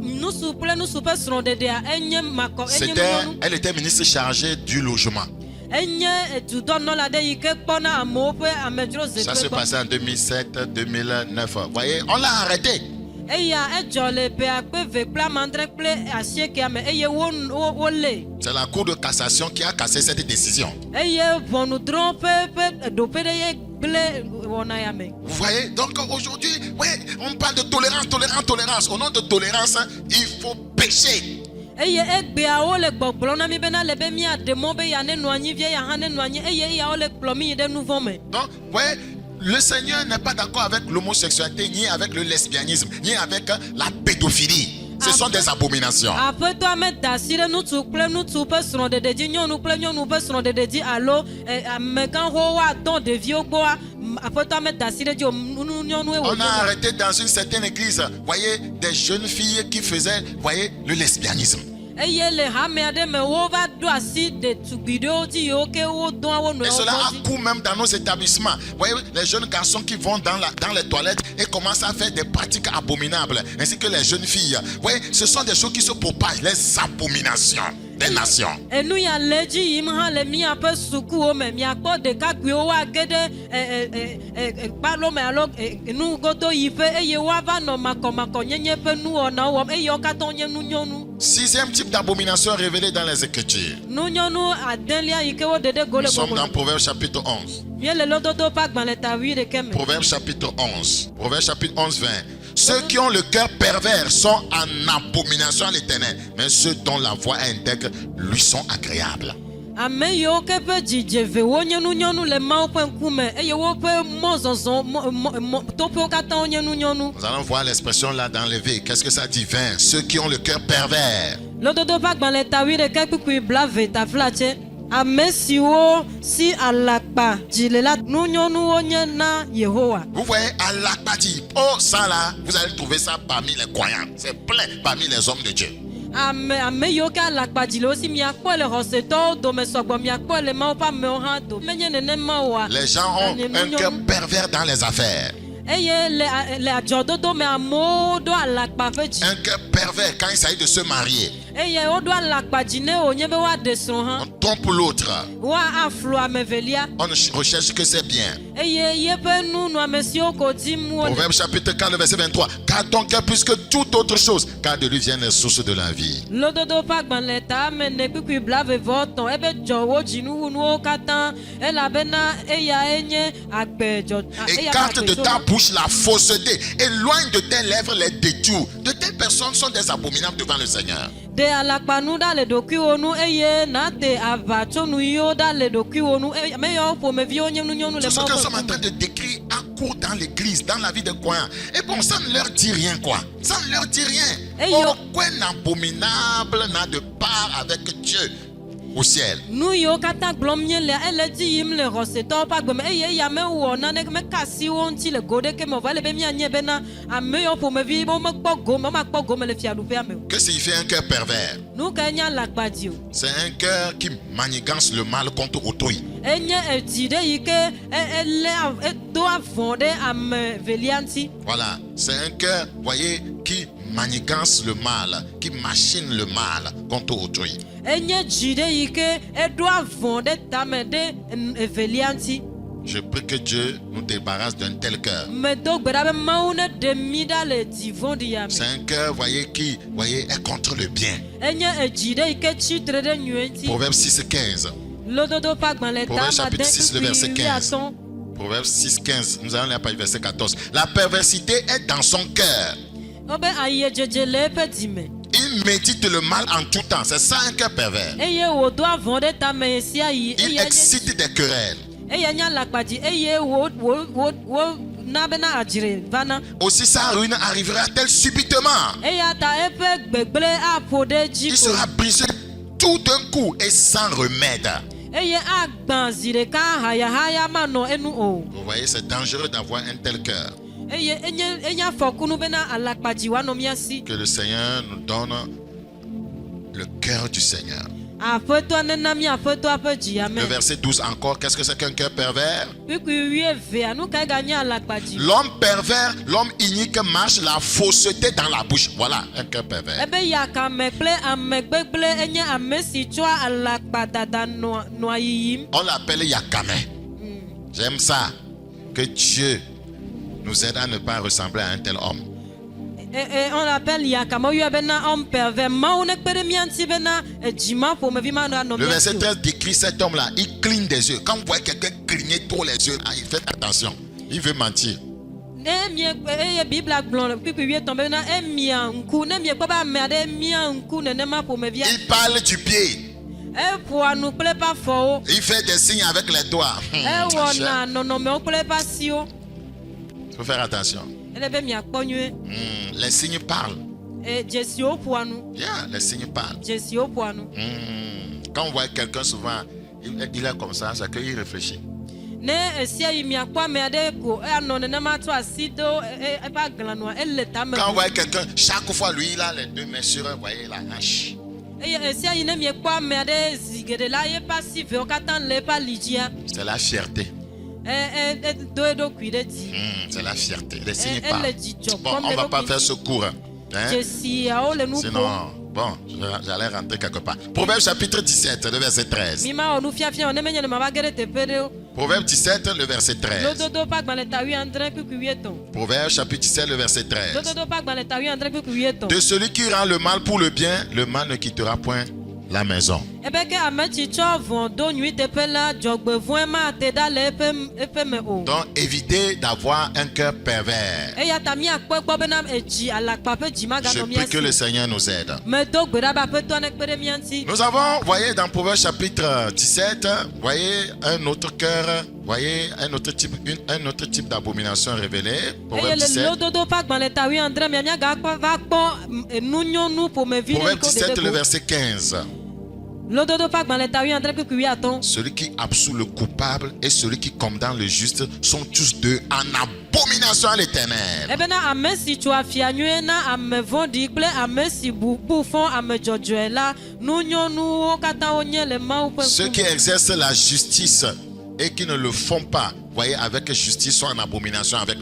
nusu kple nusu ƒe srɔ̃ɖeɖea enye makɔ enye nunyɔnu. Elle était ministre chargée du logement. Enye dudɔnunɔla ɖe yi ke kpɔna amewo ƒe amedzro Ça se zegbe gbɔ. passait en 2007-2009. Voyez, on l'a arrêté. Eya edzɔ le ƒe akpeve kple amandre kple asiekea me eye wolée. C'est la Cour de cassation qui a cassé cette décision. Eye ʋɔnudrɔ̃ ƒe ɖoƒe ɖe ye gblẽ wɔna ya me. Vous voyez, donc aujourd'hui, on parle de tolérance. Au nom de tolérance, il faut pécher. Eye egbeawo le gbɔgblɔ na mi bena le be miaɖe mɔ be ya nenɔ anyi vie ya hã nenɔ anyi eye eyawo le kplɔ mi yi ɖe nu vɔ me. Donc, le Seigneur n'est pas d'accord avec l'homosexualité, ni avec le lesbianisme, ni avec la pédophilie. Ce sont des abominations. Aƒetɔa meda asi ɖe ŋutsu kple ŋutsu ƒe srɔ̃ɖeɖe dzi, nyɔnu kple nyɔnu ƒe srɔ̃ɖeɖe dzi alo amegãxowo woadɔ ɖeviwo gbɔa. Aƒetɔa meda asi ɖe dzi o nunyɔnue On a wònyɔ. arrêté dans une certaine église, des jeunes filles qui faisaient, le lesbianisme. Eye le hame aɖe me wova ɖo asi ɖetugbui ɖewo dzi yiwo ke wodɔa wo Et nɔewo cela gbɔ dzi. accourt même dans nos établissements. Les jeunes garçons qui vont dans les toilettes et commencent à faire des pratiques abominables, ainsi que les jeunes filles. Ce sont des choses qui se propagent, les abominations des nations. Enu ya le dzi yim hã le míaƒe sukuwo me miakpɔ ɖekakpuiwo woage ɖe kpalo me alo nugodo yiƒe eye woava nɔ makɔmakɔ nyenye ƒe nuwɔnawo wɔm eye wo katã wonye nunyɔnu. Sixième type d'abomination révélée dans les Écritures. Nunyɔnu adelia yi ke woɖe ɖe go Nous le sommes dans gbɔgbɔ. Proverbe chapitre 11. Míele lododo ƒe agbalẽ ta 8 me. Proverbe chapitre 11. Proverbe chapitre 11, 20. Ceux qui ont le cœur pervers sont en abomination à l'Éternel, mais ceux dont la voix est intègre lui sont agréables. Ame yiwo ke ƒe dzidzeve wonye nunyɔnu le Mawu ƒe ŋkume eye woƒe mɔzɔzɔ toƒewo katã wonye nunyɔnu. Nous allons voir l'expression là dans Lévitique. Qu'est-ce que ça dit? 20. Ceux qui ont le cœur pervers. Lododo ƒe agbalẽ ta 8 kpukpui blave ta flatse. ame siwo si alakpa dzilela nunyɔnuwo nye na Yehowa. Vous voyez, alakpati. Oh, ça là, vous allez trouver ça parmi les croyants. C'est plein parmi les hommes de Dieu. Ame yiwo ke alakpa dzilewo si miakpɔ le xɔsetɔwo dome sɔgbɔ miakpɔ le Mawu ƒe amewo hã dome. Menye nenema oa. Les gens ont un cœur pervers dans les affaires. Eye le adzɔdodo me amewo ɖo alakpa ƒe dzi. Un cœur pervers quand il s'agit de se marier. Eye woɖo alakpa dzi ne wònye be woaɖe srɔ̃ hã. On trompe l'autre. Woaflu ame velia. On ne recherche que c'est bien. Eye yeƒe nunɔamesiwo ko dim wole. Proverbe chapitre 4, verset 23. Garde ton cœur plus que toute autre chose, car de lui viennent les sources de la vie. Lododo ƒe agbalẽ ta ame ne kpikpui blaeve-vɔ-etɔ̃ ebe dzɔ wo dzinuwunuwo katã elabena eyae nye agbe dzɔ. Écarte de ta bouche la fausseté, éloigne de tes lèvres les détours. De telles personnes sont des abominables devant le Seigneur. De alakpanu ɖa le ɖokuiwo nu eye nate avatsɔnuyiwo ɖa le ɖokuiwo nu. Ame yawo ƒomeviwo nye nunyɔnu le C'est ce Mawu que nous ƒe sommes en train ŋkume. de décrire à court dans l'église, dans la vie des croyants. Et bon, ça ne leur dit rien, quoi. Ça ne leur dit rien. Et yo- Aucun abominable n'a de part avec Dieu au ciel. Nu yiwo katã gblɔm míele ele dzi yim le xɔsetɔwo ƒe agbe me eye eya mewɔ naneke meka asi wo ŋuti le go ɖeke me o va le be míanye bena ame yiwo ƒomevi womekpɔ gome womakpɔ gome le fiaɖuƒea me o. Que signifie un cœur pervers? Nu ke nye alakpadzi o. C'est un cœur qui manigance le mal contre autrui. Enye edzi ɖe yi ke edo avɔ ɖe ame velia ŋuti. Voilà, c'est un cœur, voyez, qui manigance le mal, qui machine le mal contre autrui. Enye dzi ɖe yi ke eɖo avɔ ɖe tame ɖe evelia ŋuti. Je prie que Dieu nous débarrasse d'un tel cœur. Medo gbe ɖa be Mawu ne ɖe mí ɖa le dzi vɔ̃ɖi ya C'est me. un cœur, voyez, qui, voyez, est contre le bien. Enye edzi ɖe yi ke tsitre ɖe nyuie ŋuti. Proverbe 6, 15. Lododo ƒe agbalẽ ta Proverbe chapitre 6, le verset 15. 15. Proverbe 6, 15. Nous allons lire par le verset 14. La perversité est dans son cœur. Wobe ayedzedze le eƒe dzi me. Il médite le mal en tout temps. C'est ça un cœur pervers. Eye wòdo avɔ ɖe tame ye sia yi. Il excite des querelles. Eya nye alakpadzi eye wo na bena adzre vana. Aussi sa ruine arrivera-t-elle subitement. Eya ta eƒe gbegblẽ aƒo ɖe dzi Il ko. sera brisé tout d'un coup et sans remède. Eye agbã zi ɖeka hayahaya manɔ enu o. Vous voyez, c'est dangereux d'avoir un tel cœur. Eye enye afɔkunu bena alakpadzi woanɔ mía si. Que le Seigneur nous donne le cœur du Seigneur. Aƒetɔ nena mí aƒetɔa ƒe dzi Le ame. verset 12 encore, qu'est-ce que c'est qu'un cœur pervers? Kpikpui 12 nu kae ganye alakpadzi. L'homme pervers, l'homme inique marche la fausseté dans la bouche. Voilà, un cœur pervers. Ebe yakame kple ame gbegblẽ enye ame si tsɔa alakpadada nɔa yiyim. On l'appelle Yakame. J'aime ça. Que Dieu nous aide à ne pas ressembler à un tel homme. On l'appelle yakame oyɔe bena homme pervers. Mawu ne kpe ɖe mía ŋuti bena edzima ƒomevi ma anɔ Le mía verset si o. 13 décrit cet homme-là. Il cligne des yeux. Quand vous voyez quelqu'un cligner trop les yeux, il fait attention. Il veut mentir. Ne miekpe eye Bibla gblɔ le kpikpui 8 bena emia ŋku ne miekpɔ be ame aɖe mia ŋku nenema ƒomevia. Il parle du pied. Eƒoa nu kple eƒe afɔwo. Il fait des signes avec les doigts. Ewɔna nɔnɔmewo kple eƒe asiwo. Il faut faire attention. Ele be miakpɔ nyuie. Les signes parlent. Dzesiwo ƒoa nu. Yeah, les signes parlent. Dzesiwo ƒoa nu. Quand on voit quelqu'un souvent, il est comme ça, c'est qu'il réfléchit. Ne esia yi miakpɔ ame aɖe ko anɔ nenema trɔ asi do eƒe aglanɔa ele tame. Quand on voit quelqu'un, chaque fois, lui, il a les deux mains sur, vous voyez, la hanche. Eye esia yi ne miekpɔ ame aɖe zi geɖe la yeƒe asi vewo katã le eƒe ali dzia. C'est la fierté. Edo eɖokui ɖe dzi. C'est la fierté. Les signes Elle parlent. dit, Bon, on ne va pas faire ce cours. Hein? Dzesiawo le nu ƒom. Sinon, bon, j'allais rentrer quelque part. Proverbe chapitre 17, le verset 13. Mi ma wɔ nufiafia o ne menye ne ma va ge ɖe teƒe ɖe o. Proverbe 17, le verset 13. Lododo ƒe agbalẽ ta 19 kpikpui 8. Proverbe chapitre 17, le verset 13. Lododo ƒe agbalẽ ta 19 kpikpui 8. De celui qui rend le mal pour le bien, le mal ne quittera point la maison. Ebe ke ame si tsɔ vɔ̃ do nyui teƒe la dzɔgbevɔ̃e mate ɖa le eƒe me o. Donc, évitez d'avoir un cœur pervers. Eya ta miakpɔ gbɔ bena edzi alakpa ƒe dzi Je maganɔ prie mía que le si. Seigneur nous aide. Medo gbe ɖa be aƒetɔ ne kpe ɖe mía ŋuti. Nous avons, voyez, dans Proverbe chapitre 17, voyez, un autre cœur, voyez, un autre type d'abomination révélée. Proverbe Eye le 17. lododo ƒe agbalẽ ta 19 miagakpɔ va kpɔ nunyɔnu ƒomevi ɖe Proverbe ko 17, le ɖeɖe ko. verset 15. Lododo pas gban le tawi entre que kuya ton. Celui qui absout le coupable et celui qui condamne le juste sont tous deux en abomination à l'Éternel. Ebena ame si tu afia nyena ame vondi kple ame si bufon ame jojoela nu nyonu o kata onye le ma ou Ceux qui exercent la justice et qui ne le font pas, voyez, avec justice, sont en abomination avec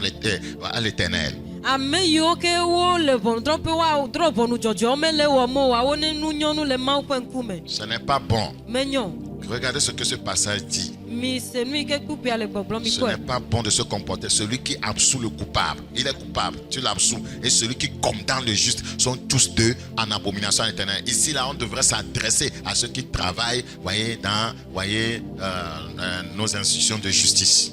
à l'Éternel. ame yo ke wo le bon trope wa tro bonu jojo me le wo mo wa woni nu nyonu le ma ou nkume. Ce n'est pas bon. Menyo Regardez ce que ce passage dit. mi se nu ke kupi ale gbogbo mi Ce ko. n'est pas bon de se comporter. Celui qui absout le coupable, il est coupable, tu l'absous. Et celui qui condamne le juste sont tous deux en abomination à l'Éternel. Ici, là, on devrait s'adresser à ceux qui travaillent, voyez, dans nos institutions de justice.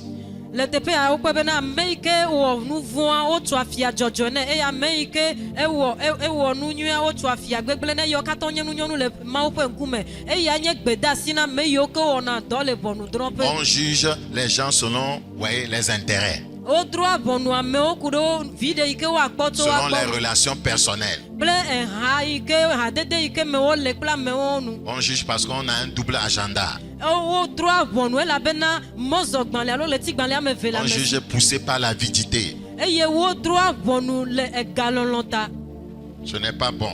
Le tepe a o bena meike wo nu voa o tu afia jojo ne e ya meike e wo nu nyu o tu afia gbegble ne yo kata onye nu nyonu le ma o nkume e ya nye gbeda sina me yo ke ona do le bonu drope. On juge les gens selon, voyez, les intérêts, O droit bonu ame o kudo vide ike wa kpoto wa selon les relations personnelles. ble ha ike ha dede ike me o le kla me o nu. On juge parce qu'on a un double agenda. O droit bonu e la bena mozo gbanle alo le ti gbanle ame ve la On me. juge poussé par l'avidité. Eye wo droit bonu le egalolonta. Ce n'est pas bon.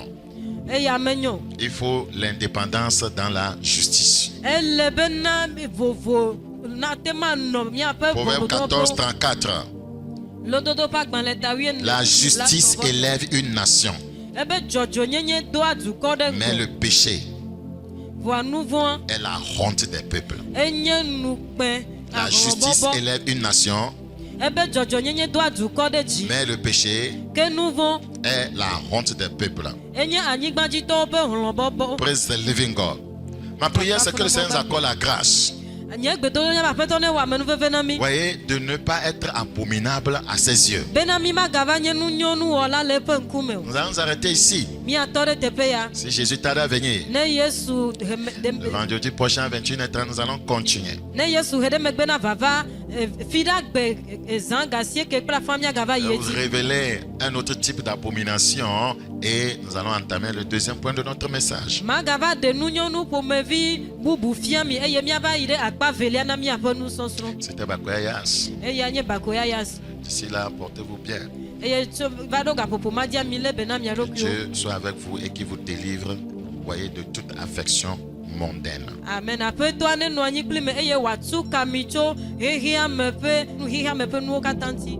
E ya menyo. Il faut l'indépendance dans la justice. Elle bena vovo na tema no mia pe Proverbe 14, 34. lododo pa gban le tawien. La justice élève une nation, Ebe jojo nyenye do aduko de mais le péché voa nouveau est la honte des peuples. enye nu pe La justice élève une nation, Ebe jojo nyenye do aduko de ji mais le péché ke nouveau est la honte des peuples. enye anyigbaji to be hlo bobo. Praise the living God. Ma prière, c'est que le Seigneur nous accorde la grâce, Anye gbedo nya ba peto ne wa menu veve na mi. voyez, de ne pas être abominable à ses yeux. Bena mi ma gava nye nu nyonu ola le pe nkume. Nous allons nous arrêter ici. Mi atore tepe ya. Si Jésus tarde à venir, Ne Yesu le vendredi prochain, 21h30, nous allons continuer. ne Yesu hede megbe na vava fida gbe ezanga sie ke pra famia gava Vous yeti. révéler un autre type d'abomination et nous allons entamer le deuxième point de notre message. Ma gava de nu nyonu pomevi bubu fiami eye mi aba ide akpa velia na mi aponu sonsron. C'était Bakoyas. Eye anye bakoya yas. D'ici là, portez-vous bien. Eye vado ga popo madia mi le bena mi Que alokyo. Dieu soit avec vous et qui vous délivre, voyez, de toute affection mondaine. Amen. Ape to ane no anyi klime eye watu kamicho hihia mepe nu hihia mepe nu okatanti.